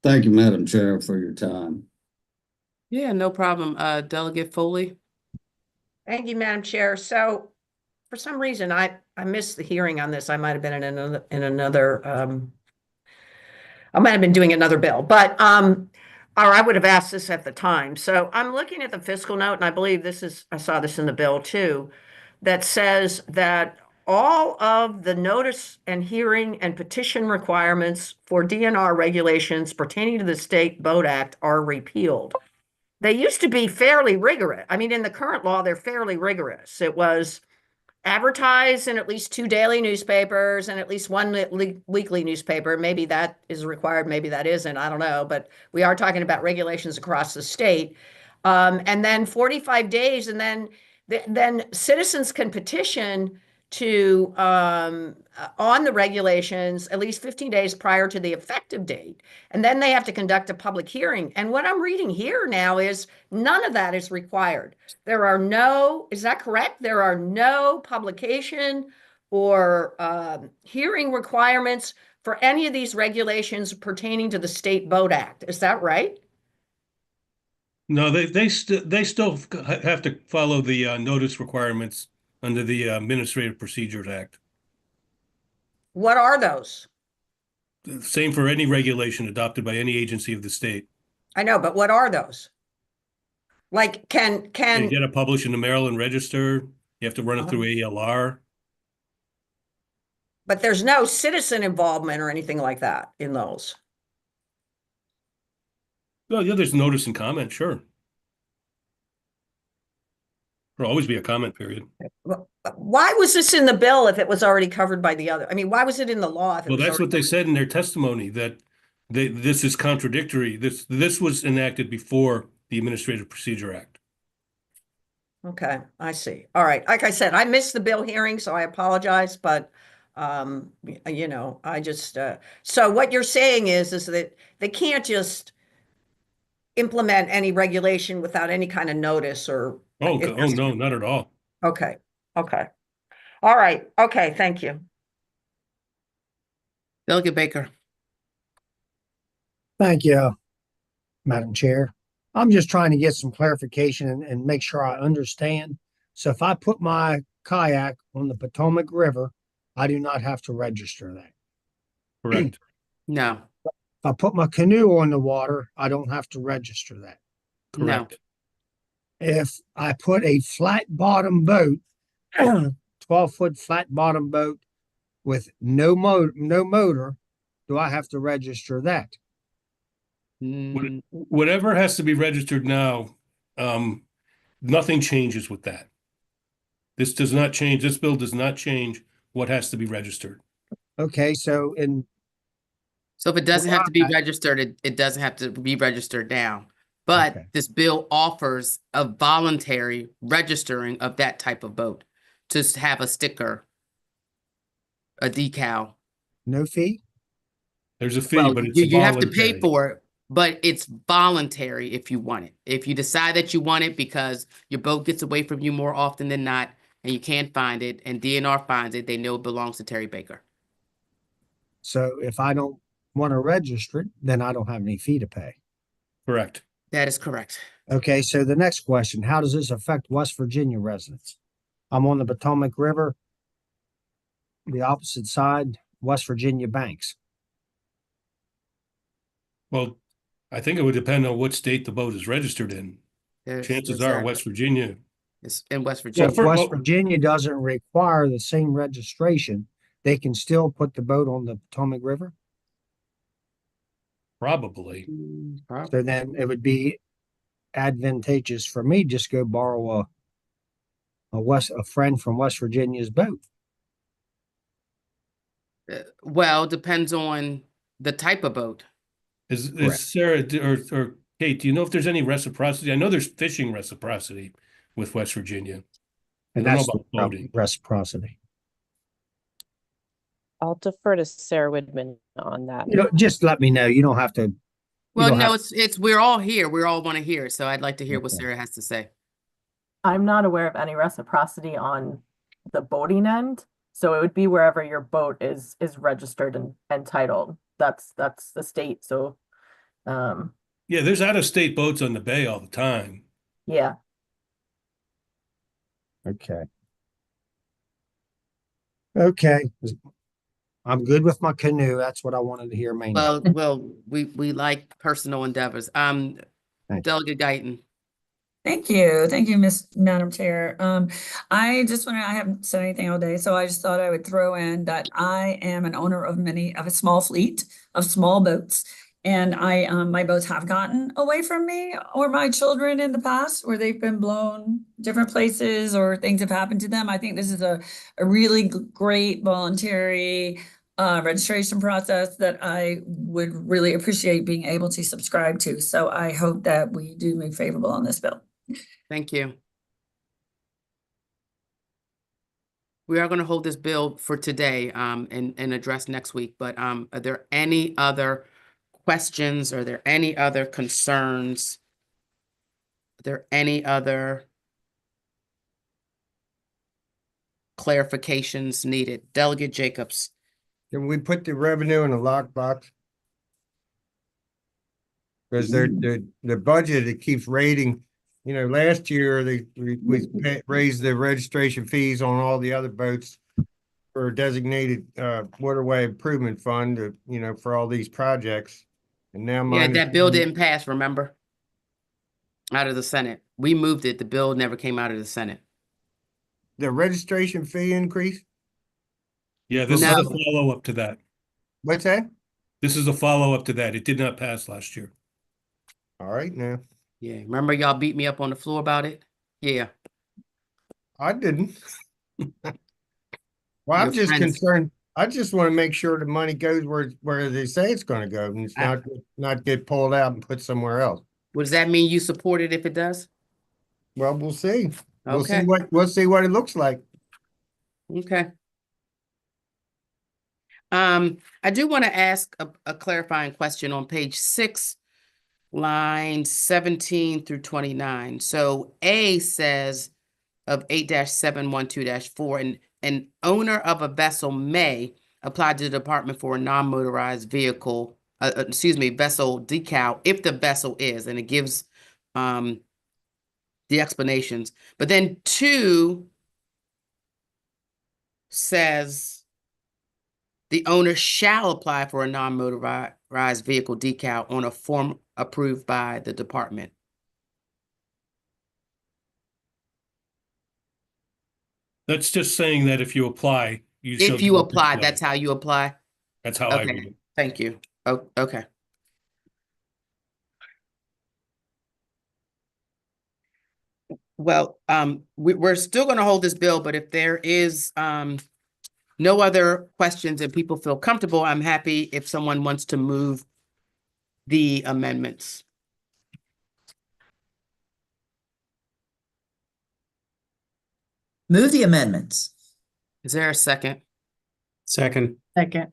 Thank you, Madam Chair, for your time. Yeah, no problem. Delegate Foley. Thank you, Madam Chair. So for some reason, I missed the hearing on this. I might have been in another, I might have been doing another bill, but, or I would have asked this at the time. So I'm looking at the fiscal note, and I believe I saw this in the bill too, that says that all of the notice and hearing and petition requirements for DNR regulations pertaining to the State Boat Act are repealed. They used to be fairly rigorous. I mean, in the current law, they're fairly rigorous. It was advertise in at least 2 daily newspapers and at least 1 weekly newspaper. Maybe that is required, maybe that isn't, I don't know, but we are talking about regulations across the state. And then 45 days, and then citizens can petition to on the regulations at least 15 days prior to the effective date. And then they have to conduct a public hearing. And what I'm reading here now is none of that is required. There are no, is that correct? There are no publication or hearing requirements for any of these regulations pertaining to the State Boat Act. Is that right? No, they still have to follow the notice requirements under the Administrative Procedures Act. What are those? Same for any regulation adopted by any agency of the state. I know, but what are those? Like, You can got to publish in the Maryland Register. You have to run it through ALR. but there's no citizen involvement or anything like that in those. Well, yeah, there's notice and comment, sure. There'll always be a comment period. Why was this in the bill if it was already covered by the other? I mean, why was it in the law if it Well, was that's what already they said in their testimony, that this is contradictory. This was enacted before the Administrative Procedure Act. Okay, I see. All right. Like I said, I missed the bill hearing, so I apologize, but you know, I just so what you're saying is that they can't just implement any regulation without any kind of notice or Oh, no, not at all. okay. Okay. All right. Okay, thank you. Delegate Baker. Thank you, Madam Chair. I'm just trying to get some clarification and make sure I understand. So if I put my kayak on the Potomac River, I do not have to register that. Correct. No, If I put my canoe on the water, I don't have to register that. no, Correct. If I put a flat bottom boat, 12-foot flat bottom boat with no motor, do I have to register that? Mm, Whatever has to be registered now, nothing changes with that. This does not change. This bill does not change what has to be registered. Okay, so in so if it doesn't have to be Right. registered, it doesn't have to be registered now. But Okay. this bill offers a voluntary registering of that type of boat. To have a sticker, a decal. no fee? There's a fee, Well, but it's you have to pay voluntary. for it, but it's voluntary if you want it. If you decide that you want it because your boat gets away from you more often than not, and you can't find it, and DNR finds it, they know it belongs to Terry Baker. So if I don't want to register it, then I don't have any fee to pay. Correct. That is correct. Okay, so the next question, how does this affect West Virginia residents? I'm on the Potomac River, the opposite side, West Virginia banks. Well, I think it would depend on what state the boat is registered in. Chances are West Virginia. It's in West So Virginia. if West Virginia doesn't require the same registration, they can still put the boat on the Potomac River? Probably. So then it would be advantageous for me just go borrow a friend from West Virginia's boat. Well, depends on the type of boat. Is Sarah or Kate, do you know if there's any reciprocity? I know there's fishing reciprocity with West Virginia. And I don't that's know about boating. reciprocity. I'll defer to Sarah Widman on that. You know, just let me know. You don't have to. Well, no, it's we're all here. We all want to hear. So I'd like to hear what Okay. Sarah has to say. I'm not aware of any reciprocity on the boating end. So it would be wherever your boat is registered and titled. That's the state. So Yeah, there's out-of-state boats on the bay all the time. yeah. Okay. Okay. I'm good with my canoe. That's what I wanted to hear mainly. Well, we like personal endeavors. Thank you. Delegate Guyton. Thank you. Thank you, Madam Chair. I just wanted, I haven't said anything all day, so I just thought I would throw in that I am an owner of a small fleet of small boats. And my boats have gotten away from me or my children in the past where they've been blown different places or things have happened to them. I think this is a really great voluntary registration process that I would really appreciate being able to subscribe to. So I hope that we do move favorable on this bill. Thank you. We are going to hold this bill for today and address next week, but are there any other questions? Are there any other concerns? Are there any other clarifications needed? Delegate Jacobs. Can we put the revenue in a lockbox? Because the budget, it keeps rating. You know, last year we raised the registration fees on all the other boats for a designated waterway improvement fund, for all these projects. And now Yeah, mine. that bill didn't pass, remember? Out of the Senate. We moved it. The bill never came out of the Senate. The registration fee increase? Yeah, this is a follow-up to that. What's that? This is a follow-up to that. It did not pass last year. All right now. Yeah, remember y'all beat me up on the floor about it? Yeah. I didn't. Well, I'm Your just friends. concerned. I just want to make sure the money goes where they say it's going to go, and it's not get pulled out and put somewhere else. What does that mean? You support it if it does? Well, we'll see. Okay. We'll see what it looks like. Okay. I do want to ask a clarifying question on page 6, line 17 through 29. So A says of 8-712-4, an owner of a vessel may apply to the department for a non-motorized vehicle, vessel decal if the vessel is, and it gives the explanations. But then 2 says the owner shall apply for a non-motorized vehicle decal on a form approved by the department. That's just saying that if you apply, you shall If you do it apply, together. that's how you apply? That's how I read Okay, it. thank you. Oh, okay. Well, we're still going to hold this bill, but if there is no other questions and people feel comfortable, I'm happy if someone wants to move the amendments. Move the amendments. Is there a second? Second. Second.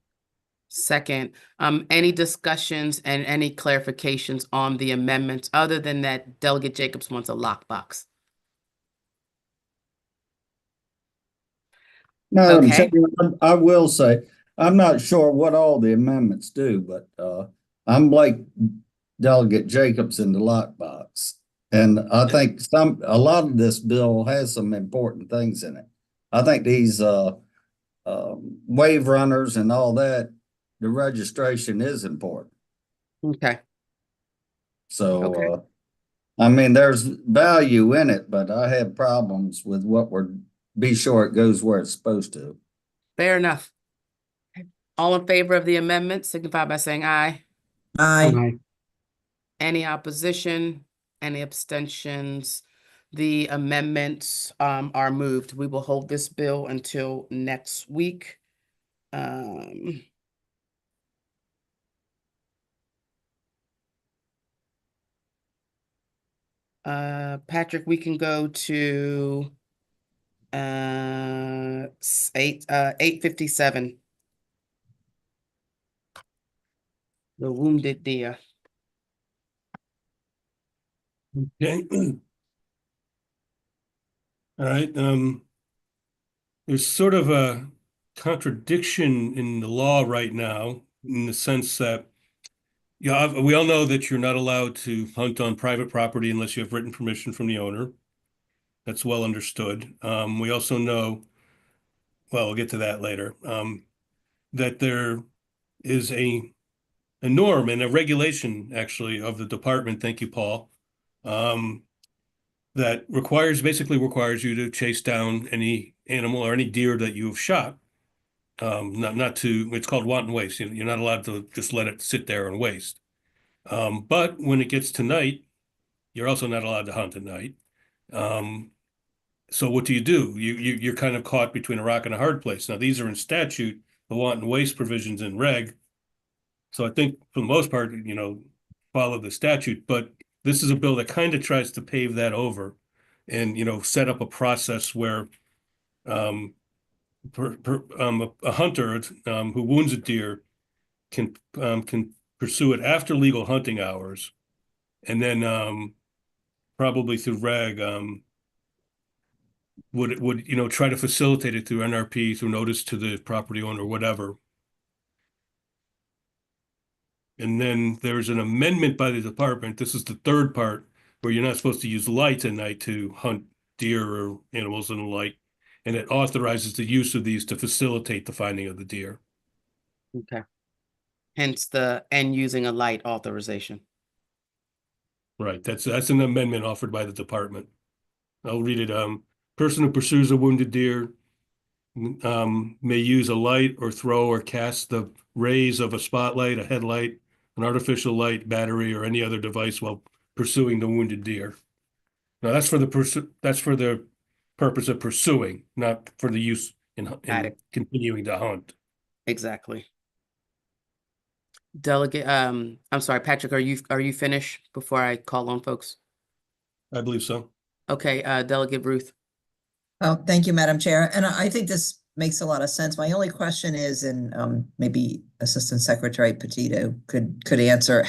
Second, any discussions and any clarifications on the amendments other than that Delegate Jacobs wants a lockbox? No, Okay. I will say, I'm not sure what all the amendments do, but I'm like Delegate Jacobs in the lockbox. And I think a lot of this bill has some important things in it. I think these wave runners and all that, the registration is important. Okay. So, I mean, there's value in it, but I have problems with be sure it goes where it's supposed to. Fair enough. All in favor of the amendment, signify by saying aye. Aye. Any opposition, any abstentions? The amendments are moved. We will hold this bill until next week. Patrick, we can go to 857. The wounded deer. Okay. All right. There's sort of a contradiction in the law right now, in the sense that we all know that you're not allowed to hunt on private property unless you have written permission from the owner. That's well understood. We also know well, we'll get to that later, that there is a norm and a regulation actually of the department, thank you, Paul, that basically requires you to chase down any animal or any deer that you've shot. It's called wanton waste. You're not allowed to just let it sit there and waste. But when it gets to night, you're also not allowed to hunt at night. So what do? You're kind of caught between a rock and a hard place. Now, these are in statute, the wanton waste provisions in reg. So I think for the most part, follow the statute, but this is a bill that kind of tries to pave that over and, set up a process where a hunter who wounds a deer can pursue it after legal hunting hours, and then probably through reg would try to facilitate it through NRP, through notice to the property owner, whatever. And then there's an amendment by the department. This is the third part, where you're not supposed to use lights at night to hunt deer or animals and the like. And it authorizes the use of these to facilitate the finding of the deer. Okay. Hence and using a light authorization. Right. That's an amendment offered by the department. I'll read it. Person who pursues a wounded deer may use a light or throw or cast the rays of a spotlight, a headlight, an artificial light, battery, or any other device while pursuing the wounded deer. Now that's for the purpose of pursuing, not for the use in continuing to hunt. Exactly. Delegate, I'm sorry, Patrick, are you finished before I call on folks? I believe so. Okay, Delegate Ruth. Oh, thank you, Madam Chair. And I think this makes a lot of sense. My only question is, and maybe Assistant Secretary Petito could answer,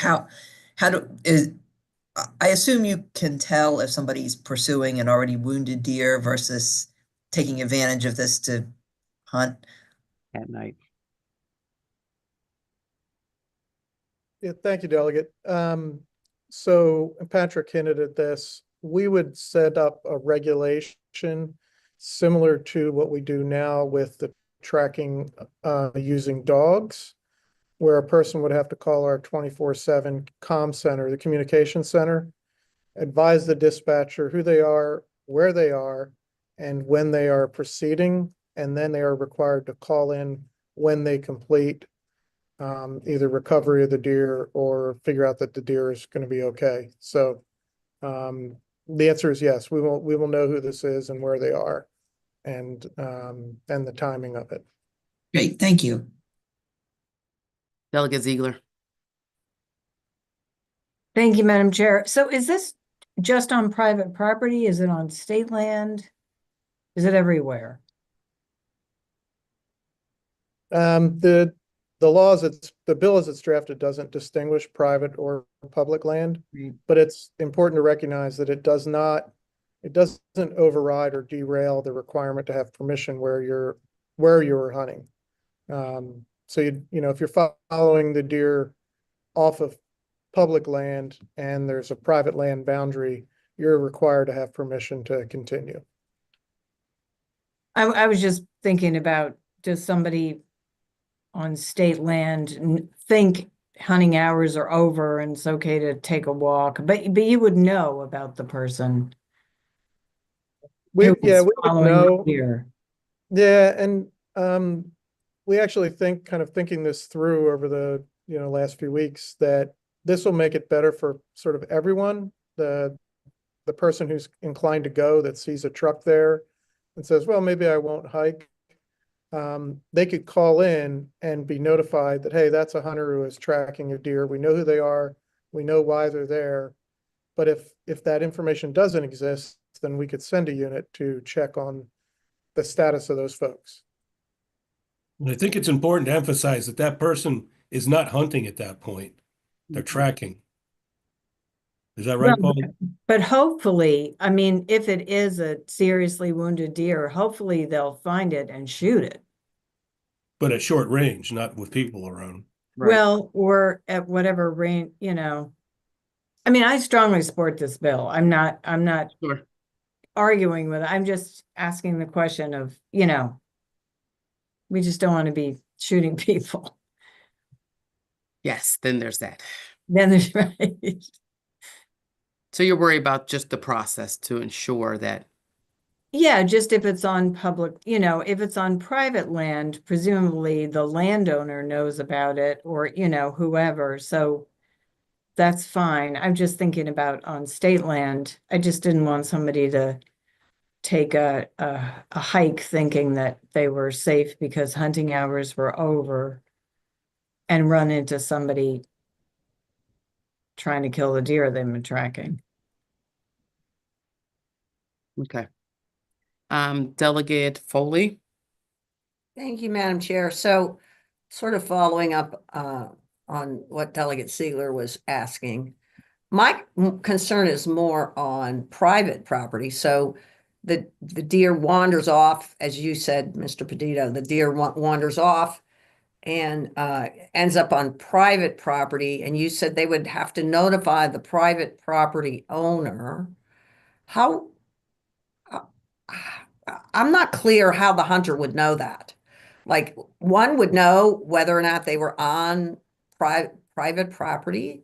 I assume you can tell if somebody's pursuing an already wounded deer versus taking advantage of this to hunt at night. Yeah, thank you, Delegate. So Patrick hinted at this. We would set up a regulation similar to what we do now with the tracking using dogs, where a person would have to call our 24/7 comm center, the communication center, advise the dispatcher who they are, where they are, and when they are proceeding, and then they are required to call in when they complete either recovery of the deer or figure out that the deer is going to be okay. So the answer is yes, we will know who this is and where they are, and the timing of it. Great, thank you. Delegate Ziegler. Thank you, Madam Chair. So is this just on private property? Is it on state land? Is it everywhere? The bill as it's drafted doesn't distinguish private or public land, but it's important to recognize that it doesn't override or derail the requirement to have permission where you're hunting. So if you're following the deer off of public land and there's a private land boundary, you're required to have permission to continue. I was just thinking about, does somebody on state land think hunting hours are over and it's okay to take a walk, but you would know about the person. We would know. Here. Yeah, and we actually thinking this through over the last few weeks, that this will make it better for sort of everyone. The person who's inclined to go, that sees a truck there and says, well, maybe I won't hike. They could call in and be notified that, hey, that's a hunter who is tracking a deer. We know who they are. We know why they're there. But if that information doesn't exist, then we could send a unit to check on the status of those folks. And I think it's important to emphasize that person is not hunting at that point. They're tracking. Is that right, Paul? But hopefully, I mean, if it is a seriously wounded deer, hopefully they'll find it and shoot it. But at short range, not with people around. Right. Well, or at whatever range, I mean, I strongly support this bill. I'm not Sure. arguing with it. I'm just asking the question of, We just don't want to be shooting people. Yes, then there's that. Then there's right. So you're worried about just the process to ensure that, Yeah, just if it's on public, if it's on private land, presumably the landowner knows about it or, whoever. So that's fine. I'm just thinking about on state land. I just didn't want somebody to take a hike thinking that they were safe because hunting hours were over and run into somebody trying to kill the deer they've been tracking. okay. Delegate Foley. Thank you, Madam Chair. So sort of following up on what Delegate Ziegler was asking. My concern is more on private property. So the deer wanders off, as you said, Mr. Pedito, the deer wanders off and ends up on private property. And you said they would have to notify the private property owner. How I'm not clear how the hunter would know that. Like, one would know whether or not they were on private property,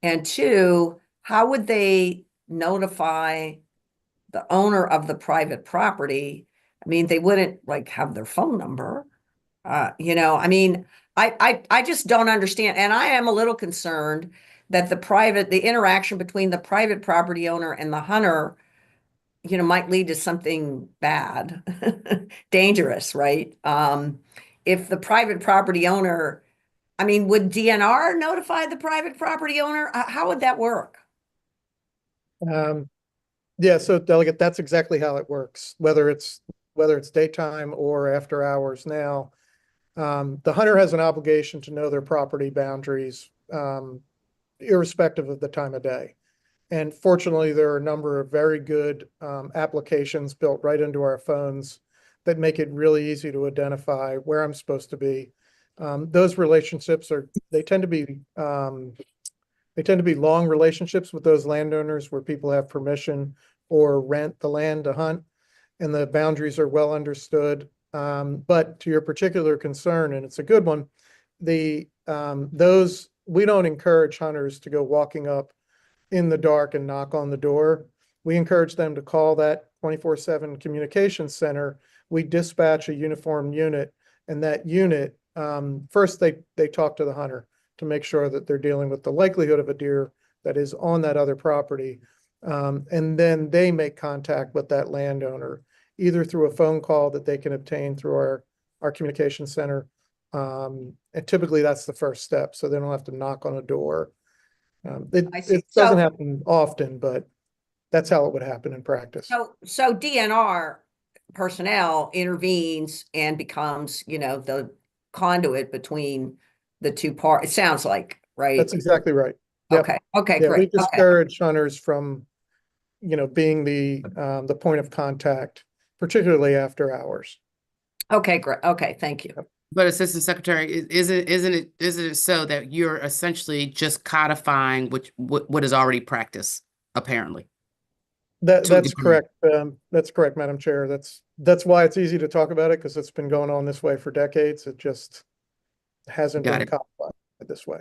and two, how would they notify the owner of the private property? I mean, they wouldn't like have their phone number. I mean, I just don't understand, and I am a little concerned that the interaction between the private property owner and the hunter might lead to something bad, dangerous, right? If the private property owner, I mean, would DNR notify the private property owner? How would that work? Yeah, so Delegate, that's exactly how it works, whether it's daytime or after hours now. The hunter has an obligation to know their property boundaries, irrespective of the time of day. And fortunately, there are a number of very good applications built right into our phones that make it really easy to identify where I'm supposed to be. Those relationships tend to be long relationships with those landowners where people have permission or rent the land to hunt, and the boundaries are well understood. But to your particular concern, and it's a good one, we don't encourage hunters to go walking up in the dark and knock on the door. We encourage them to call that 24/7 communications center. We dispatch a uniformed unit, and that unit, first they talk to the hunter to make sure that they're dealing with the likelihood of a deer that is on that other property. And then they make contact with that landowner, either through a phone call that they can obtain through our communication center. And typically that's the first step, so they don't have to knock on a door. It doesn't happen often, but that's how it would happen in practice. So DNR personnel intervenes and becomes, the conduit between the two parts. It sounds like, right? That's exactly right. Yep. Okay, Yeah, great. we discourage hunters from, being the point of contact, particularly after hours. Okay, great. Okay, thank you. But Assistant Secretary, isn't it so that you're essentially just codifying what is already practiced, apparently? That's correct. That's correct, Madam Chair. That's why it's easy to talk about it, because it's been going on this way for decades. It just hasn't been codified this way.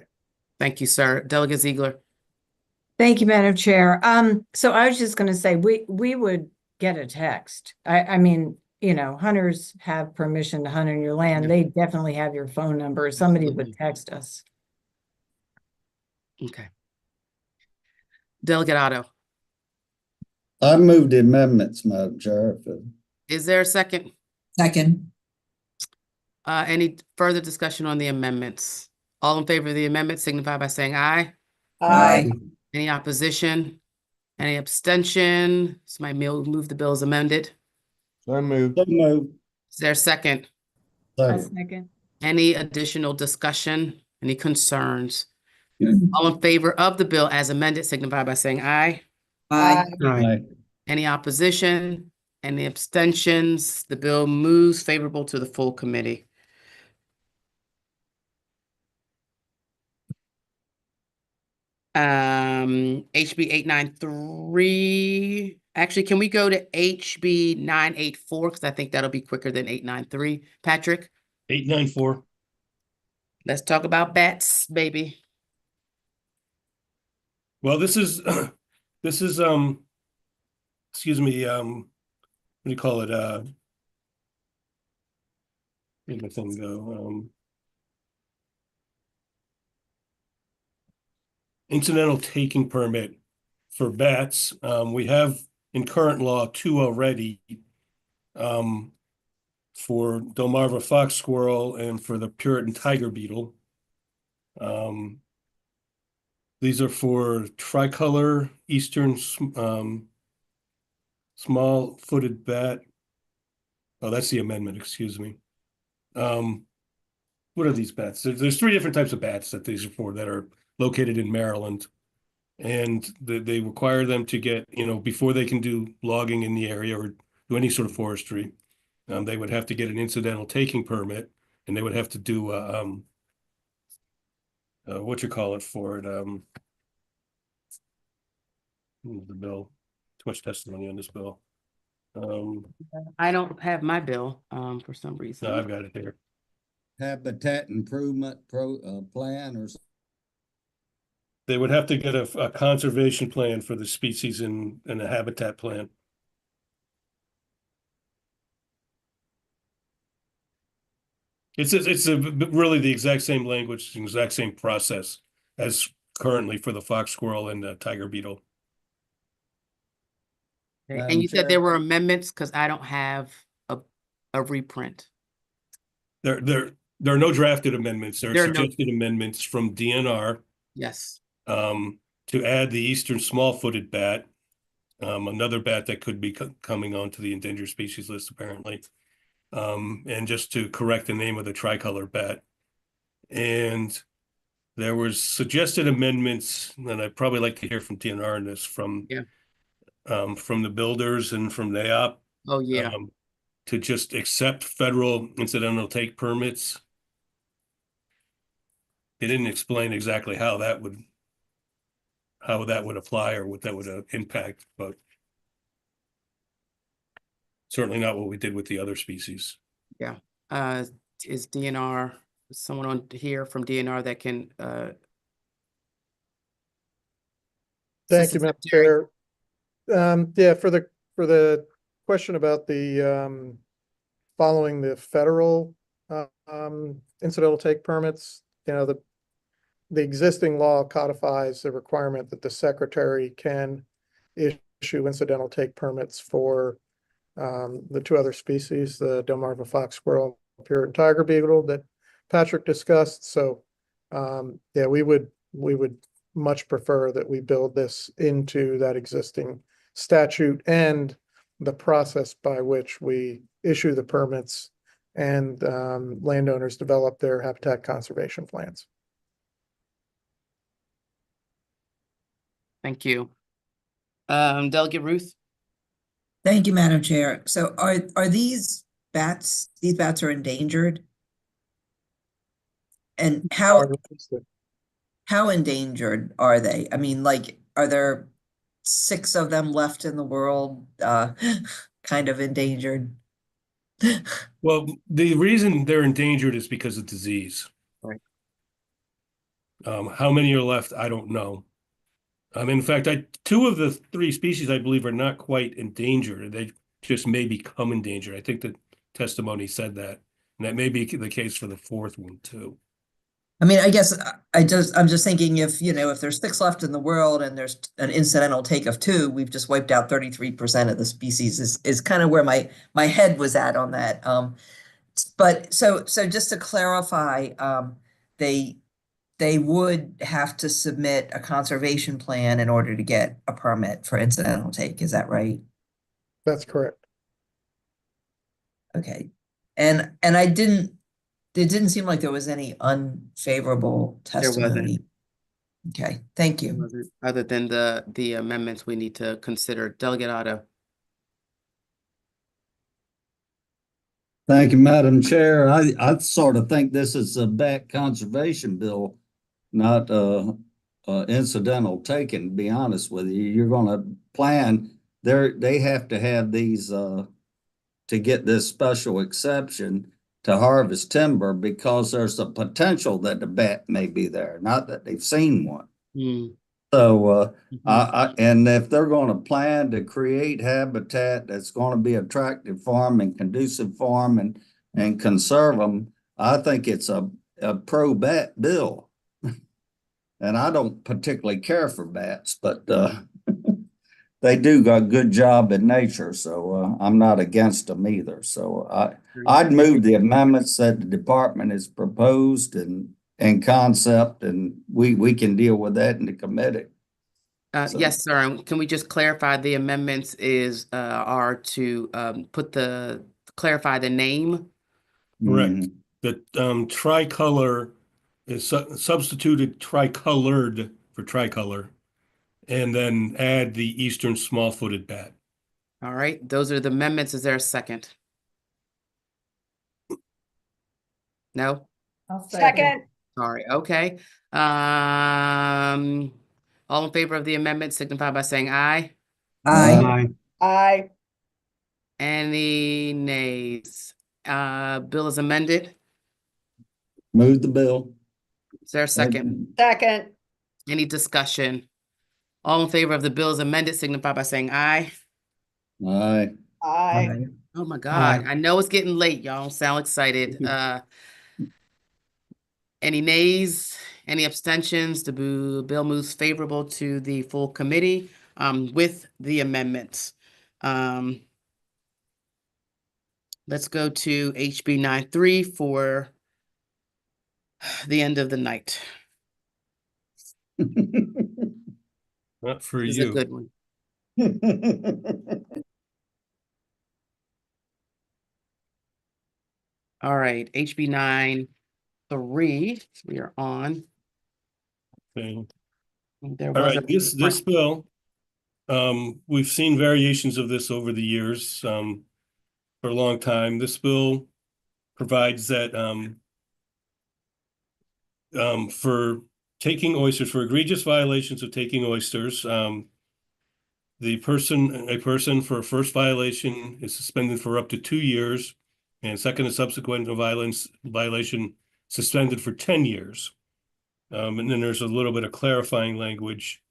Thank you, sir. Delegate Ziegler. Thank you, Madam Chair. So I was just going to say, we would get a text. I mean, hunters have permission to hunt on your land. They definitely have your phone number. Somebody would text us. Okay. Delegate Otto. I moved the amendments, Madam Chair. Is there a second? Second. Any further discussion on the amendments? All in favor of the amendment signify by saying aye. Aye. Any opposition? Any abstention? Somebody move the bill as amended. So moved. Is there a second? Second. Any additional discussion? Any concerns? All in favor of the bill as amended signify by saying aye. Aye. Aye. Any opposition? Any abstentions? The bill moves favorable to the full committee. HB 893. Actually, can we go to HB 984? Because I think that'll be quicker than 893. Patrick? 894. Let's talk about bats, baby. Well, this is this is excuse me, what do you call it? Where'd my thing go? Incidental taking permit for bats. We have in current law 2 already. For Delmarva fox squirrel and for the Puritan tiger beetle. These are for tricolor eastern small-footed bat. Oh, that's the amendment, excuse me. What are these bats? There's 3 different types of bats that these are for that are located in Maryland. And they require them to get, before they can do logging in the area or do any sort of forestry, they would have to get an incidental taking permit, and they would have to do what you call it for it. The bill. Too much testimony on this bill. I don't have my bill for some reason. No, I've got it here. Habitat improvement plan or They would have to get a conservation plan for the species and a habitat plan. It's really the exact same language, the exact same process as currently for the fox squirrel and the tiger beetle. And you said there were amendments because I don't have a reprint. There are no drafted amendments. There are suggested amendments from DNR. Yes. To add the eastern small-footed bat, another bat that could be coming onto the endangered species list apparently. And just to correct the name of the tricolor bat. And there was suggested amendments, and I'd probably like to hear from DNR on this from the builders and from NAIOP. Oh, yeah. To just accept federal incidental take permits. They didn't explain exactly how that would apply or what that would impact, but certainly not what we did with the other species. Yeah. Is DNR someone on here from DNR that can Thank you, Madam Chair. Yeah, for the question about the following the federal incidental take permits, the existing law codifies the requirement that the secretary can issue incidental take permits for the 2 other species, the Delmarva fox squirrel, Puritan tiger beetle that Patrick discussed. So yeah, we would much prefer that we build this into that existing statute and the process by which we issue the permits and landowners develop their habitat conservation plans. Thank you. Delegate Ruth? Thank you, Madam Chair. So are these bats are endangered? And how endangered are they? I mean, like, are there 6 of them left in the world, kind of endangered? Well, the reason they're endangered is because of disease. Right. How many are left? I don't know. In fact, 2 of the 3 species, I believe, are not quite endangered. They just may become endangered. I think the testimony said that, and that may be the case for the 4th one too. I mean, I guess I'm just thinking if there's 6 left in the world and there's an incidental take of 2, we've just wiped out 33% of the species is kind of where my head was at on that. But so just to clarify, they would have to submit a conservation plan in order to get a permit for incidental take. Is that right? That's correct. Okay. And it didn't seem like there was any unfavorable testimony. Okay, thank you. Other than the amendments we need to consider. Delegate Otto. Thank you, Madam Chair. I sort of think this is a bat conservation bill, not incidental taking, to be honest with you. You're going to plan, they have to have these to get this special exception to harvest timber because there's a potential that the bat may be there, not that they've seen one. Mm, So, mhm. and if they're going to plan to create habitat that's going to be attractive for them and conducive for them and conserve them, I think it's a pro-bat bill. And I don't particularly care for bats, but they do a good job in nature, so I'm not against them either. So I'd move the amendments that the department has proposed and concept, and we can deal with that in the committee. So- Yes, sir. And can we just clarify the amendments are to clarify the name? Correct. Mhm. The tricolor is substituted tricolored for tricolor, and then add the eastern small-footed bat. All right, those are the amendments. Is there a second? No? Second. Sorry, okay. All in favor of the amendment signify by saying aye. Aye. Aye. Any nays? Bill is amended. Move the bill. Is there a second? Second. Any discussion? All in favor of the bill as amended signify by saying aye. Aye. Aye. Oh my God, I know it's getting late, y'all. Sound excited. Any nays? Any abstentions? The bill moves favorable to the full committee with the amendments. Let's go to HB 93 for the end of the night. Not for This is a you. good one. All right, HB 93, we are on. Okay. There All was right, this bill, we've seen variations of this over the years, for a long time. This bill provides that, for taking oysters, for egregious violations of taking oysters, a person for a first violation is suspended for up to 2 years, and second and subsequent violation suspended for 10 years. And then there's a little bit of clarifying language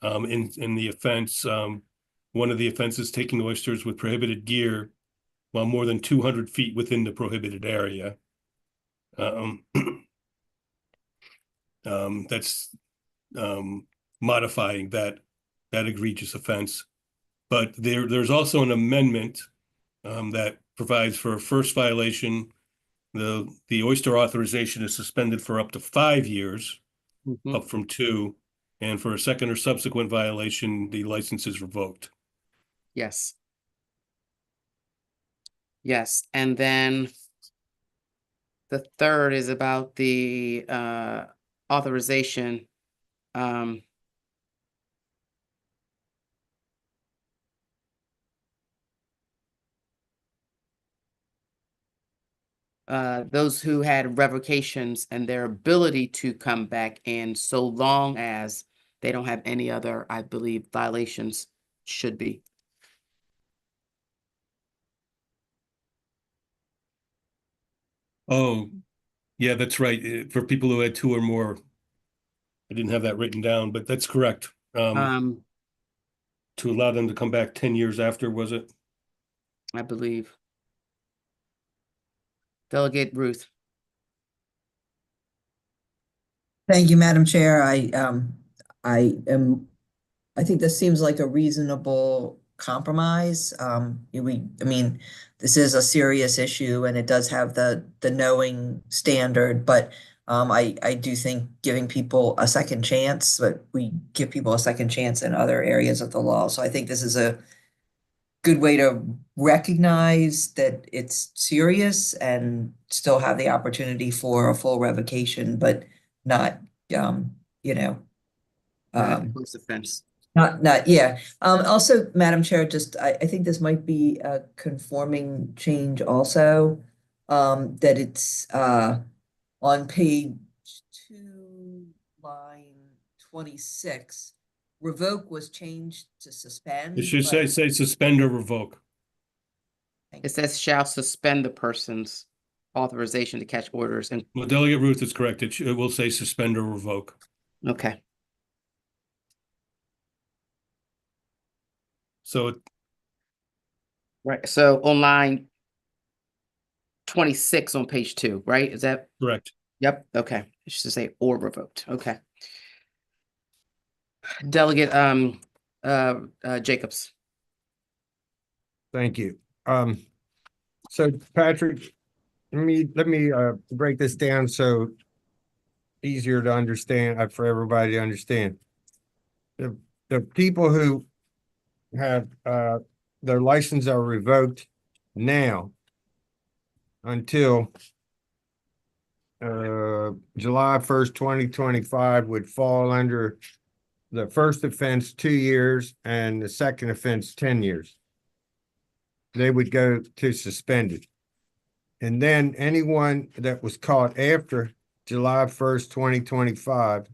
in the offense. One of the offenses taking oysters with prohibited gear while more than 200 feet within the prohibited area. That's modifying that egregious offense. But there's also an amendment that provides for a first violation, the oyster authorization is suspended for up to 5 years, up from 2, and for a second or subsequent violation, the license is revoked. Yes. Yes, and then the third is about the authorization. Those who had revocations and their ability to come back in so long as they don't have any other, I believe, violations should be. Oh, yeah, that's right. For people who had 2 or more, I didn't have that written down, but that's correct. To allow them to come back 10 years after, was it? I believe. Delegate Ruth. Thank you, Madam Chair. I think this seems like a reasonable compromise. I mean, this is a serious issue and it does have the knowing standard, but I do think giving people a second chance, but we give people a second chance in other areas of the law. So I think this is a good way to recognize that it's serious and still have the opportunity for a full revocation, but not, First offense. yeah. Also, Madam Chair, just, I think this might be a conforming change also, that it's, on page 2, line 26, revoke was changed to suspend. It should but- say suspend or revoke. It says shall suspend the persons. authorization to catch orders and, Well, Delegate Ruth is correct. It will say suspend or revoke. okay. So Right, so on line 26 on page 2, right? Is that? correct. Yep, okay. It should say or revoked, okay. Delegate, Jacobs. Thank you. So Patrick, let me break this down so easier to understand, for everybody to understand. The people who have their license are revoked now until July 1st, 2025 would fall under the first offense 2 years and the second offense 10 years. They would go to suspended. And then anyone that was caught after July 1st, 2025,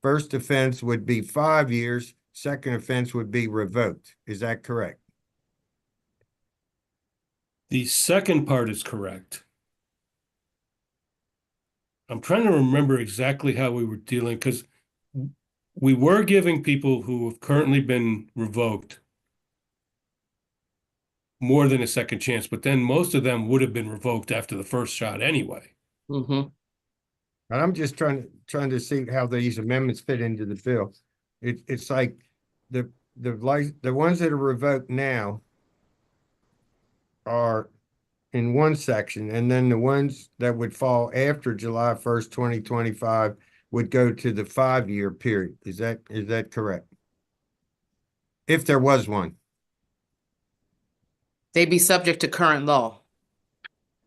first offense would be 5 years, second offense would be revoked. Is that correct? The second part is correct. I'm trying to remember exactly how we were dealing, because we were giving people who have currently been revoked more than a second chance, but then most of them would have been revoked after the first shot anyway. Mm-hmm. And I'm just trying to see how these amendments fit into the bill. It's like the ones that are revoked now are in one section, and then the ones that would fall after July 1st, 2025 would go to the 5-year period. Is that correct? If there was one. They'd be subject to current law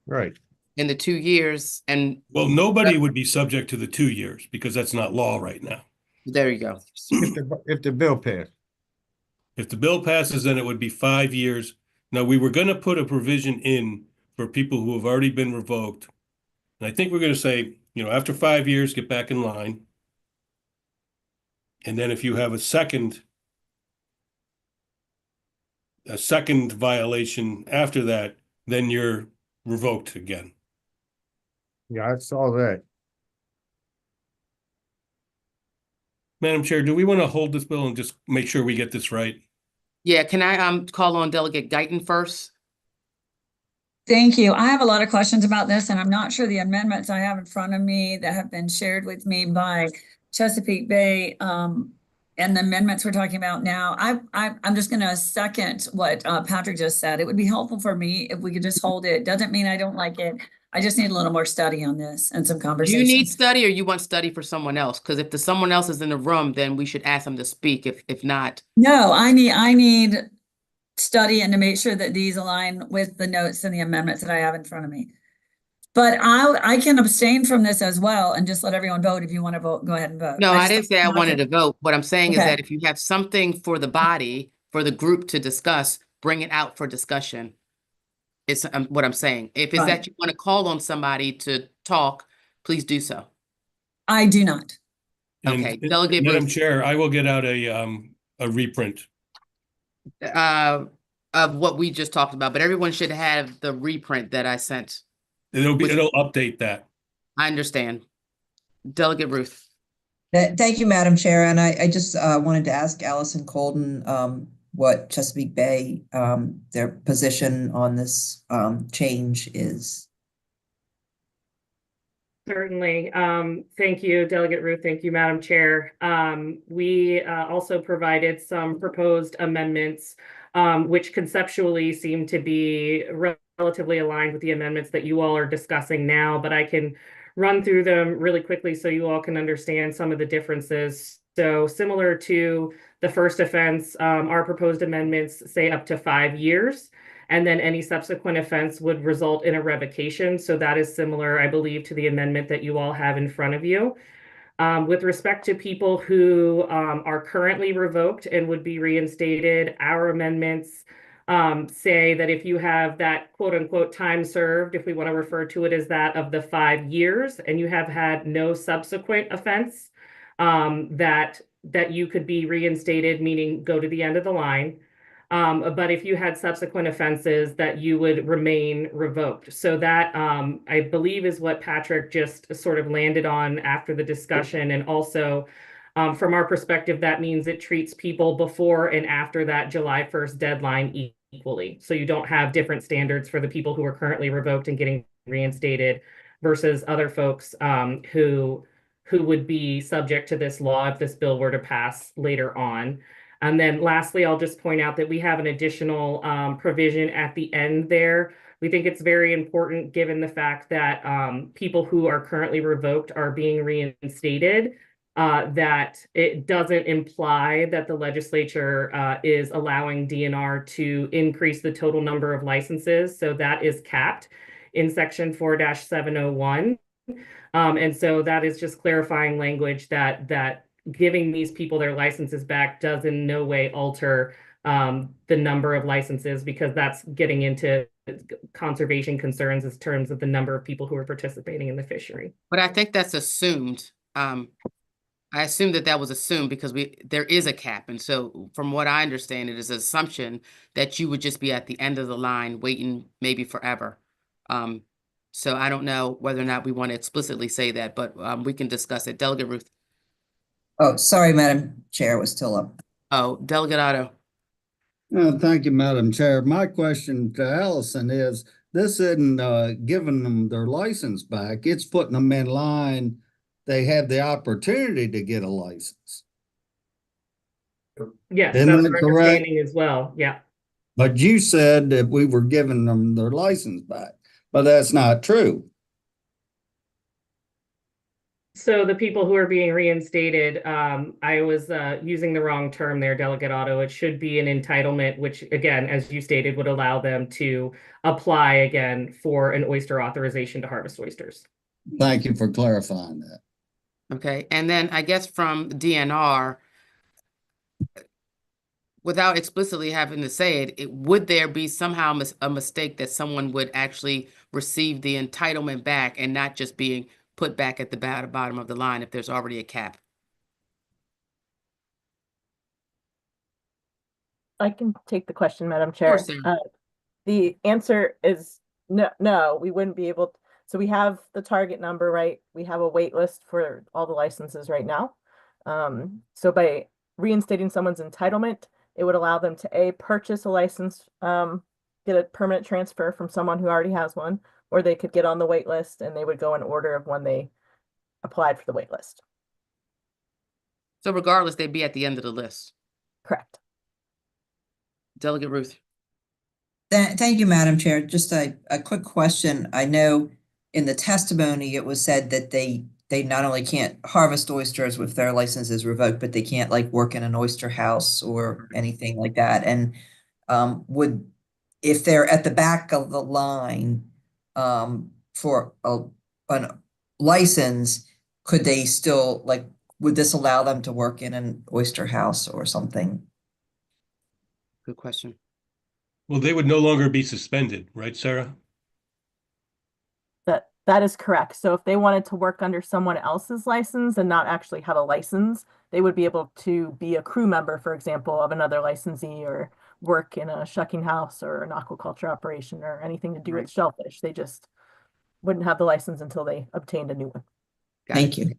Right. in the 2 years, and Well, nobody would be subject to the 2 years because that's not law right now. there you go. If the bill passed. If the bill passes, then it would be 5 years. Now, we were going to put a provision in for people who have already been revoked. And I think we're going to say, after 5 years, get back in line. And then if you have a second violation after that, then you're revoked again. Yeah, I saw that. Madam Chair, do we want to hold this bill and just make sure we get this right? Yeah, can I call on Delegate Guyton first? Thank you. I have a lot of questions about this, and I'm not sure the amendments I have in front of me that have been shared with me by Chesapeake Bay, and the amendments we're talking about now. I'm just going to second what Patrick just said. It would be helpful for me if we could just hold it. Doesn't mean I don't like it. I just need a little more study on this and some Do conversation. you need study, or you want study for someone else? Because if someone else is in the room, then we should ask them to speak. If not, No, I need study and to make sure that these align with the notes and the amendments that I have in front of me. But I can abstain from this as well and just let everyone vote. If you want to vote, go ahead and vote. no, I just didn't say I don't want wanted to vote. What I'm saying is Okay. that if you have something for the body, for the group to discuss, bring it out for discussion. It's what I'm saying. If it's Right. that you want to call on somebody to talk, please do so. I do not. Okay, And Delegate Madam Ruth. Chair, I will get out a reprint. Of what we just talked about, but everyone should have the reprint that I sent. It'll update that. I understand. Delegate Ruth. Thank you, Madam Chair. And I just wanted to ask Allison Colden what Chesapeake Bay, their position on this change is. Certainly. Thank you, Delegate Ruth. Thank you, Madam Chair. We also provided some proposed amendments, which conceptually seem to be relatively aligned with the amendments that you all are discussing now, but I can run through them really quickly so you all can understand some of the differences. So similar to the first offense, our proposed amendments say up to 5 years. And then any subsequent offense would result in a revocation. So that is similar, I believe, to the amendment that you all have in front of you. With respect to people who are currently revoked and would be reinstated, our amendments say that if you have that quote unquote time served, if we want to refer to it as that, of the 5 years, and you have had no subsequent offense, that you could be reinstated, meaning go to the end of the line. But if you had subsequent offenses, that you would remain revoked. So that I believe is what Patrick just sort of landed on after the discussion. And also, from our perspective, that means it treats people before and after that July 1st deadline equally. So you don't have different standards for the people who are currently revoked and getting reinstated versus other folks who would be subject to this law if this bill were to pass later on. And then lastly, I'll just point out that we have an additional provision at the end there. We think it's very important given the fact that people who are currently revoked are being reinstated, that it doesn't imply that the legislature is allowing DNR to increase the total number of licenses. So that is capped in section 4-701. And so that is just clarifying language that giving these people their licenses back does in no way alter the number of licenses, because that's getting into conservation concerns in terms of the number of people who are participating in the fishery. But I think that's assumed. I assume that was assumed because there is a cap. And so from what I understand, it is an assumption that you would just be at the end of the line waiting maybe forever. So I don't know whether or not we want to explicitly say that, but we can discuss it. Delegate Ruth. Oh, sorry, Madam Chair, it was still up. Oh, Delegate Otto. Thank you, Madam Chair. My question to Allison is, this isn't giving them their license back. It's putting them in line. They have the opportunity to get a license. Yes, Isn't that's that our correct? understanding as well. Yeah. But you said that we were giving them their license back, but that's not true. So the people who are being reinstated, I was using the wrong term there, Delegate Otto. It should be an entitlement, which again, as you stated, would allow them to apply again for an oyster authorization to harvest oysters. Thank you for clarifying that. Okay, and then I guess from DNR, without explicitly having to say it, would there be somehow a mistake that someone would actually receive the entitlement back and not just being put back at the bottom of the line if there's already a cap? I can take the question, Madam Chair. The answer is no, we wouldn't be able to. So we have the target number, right? We have a wait list for all the licenses right now. So by reinstating someone's entitlement, it would allow them to purchase a license, get a permanent transfer from someone who already has one, or they could get on the wait list and they would go in order of when they applied for the wait list. So regardless, they'd be at the end of the list. Correct. Delegate Ruth. Thank you, Madam Chair. Just a quick question. I know in the testimony, it was said that they not only can't harvest oysters with their licenses revoked, but they can't like work in an oyster house or anything like that. And if they're at the back of the line for an license, could they still would this allow them to work in an oyster house or something? Good question. Well, they would no longer be suspended, right, Sarah? That is correct. So if they wanted to work under someone else's license and not actually have a license, they would be able to be a crew member, for example, of another licensee, or work in a shucking house or an aquaculture operation or anything to do with shellfish. They just wouldn't have the license until they obtained a new one. Thank you.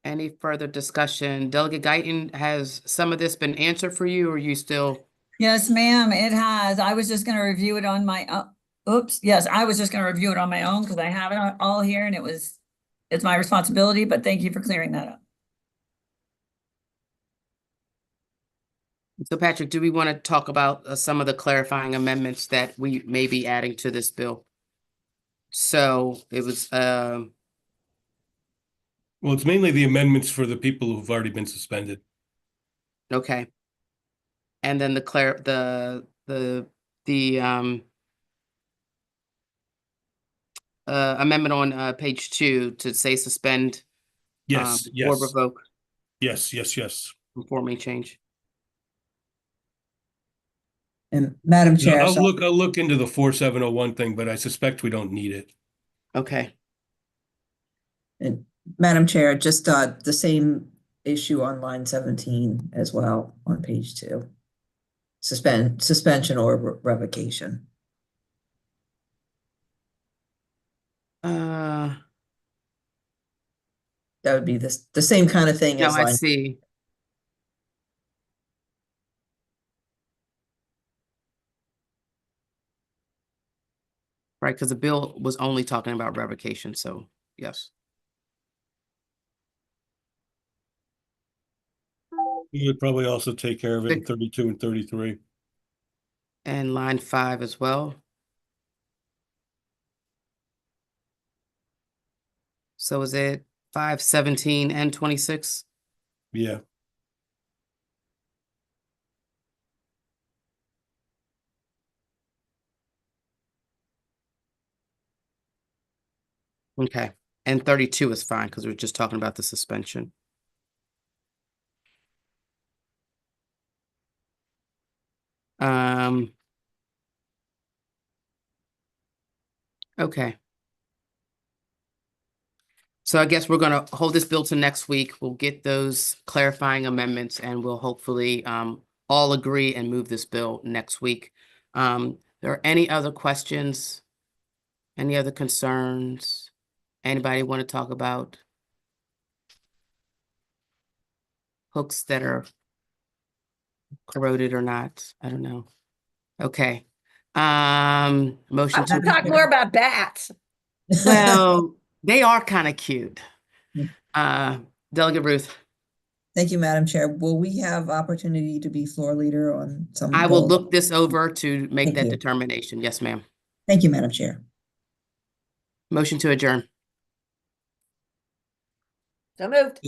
Any further discussion? Delegate Guyton, has some of this been answered for you, or are you still? Yes, ma'am, it has. I was just going to review it on my Yes, I was just going to review it on my own because I have it all here and it's my responsibility, but thank you for clearing that up. So Patrick, do we want to talk about some of the clarifying amendments that we may be adding to this bill? So it was, well, it's mainly the amendments for the people who've already been suspended. Okay. And then the amendment on page 2 to say suspend Yes, or revoke. Yes. Before may change. And Madam Chair, I'll look into the 4701 thing, but I suspect we don't need it. Okay. And Madam Chair, just the same issue on line 17 as well on page 2. Suspension or revocation. Uh, That would be the same kind of thing no, as I line. see. Right, because the bill was only talking about revocation, so yes. You would probably also take care of it in 32 and 33. And line 5 as well. So is it 5, 17, and 26? Yeah. Okay, and 32 is fine because we're just talking about the suspension. Okay. So I guess we're gonna hold this bill to next week. We'll get those clarifying amendments and we'll hopefully all agree and move this bill next week. There are any other questions? Any other concerns? Anybody want to talk about hooks that are corroded or not? I don't know. Okay. Motion I'm to gonna talk more about bats. well, they are kind of cute. Delegate Ruth. Thank you, Madam Chair. Will we have opportunity to be floor leader on some I will bills? look this over to make Thank that you. determination. Yes, ma'am. Thank you, Madam Chair. Motion to adjourn. So moved.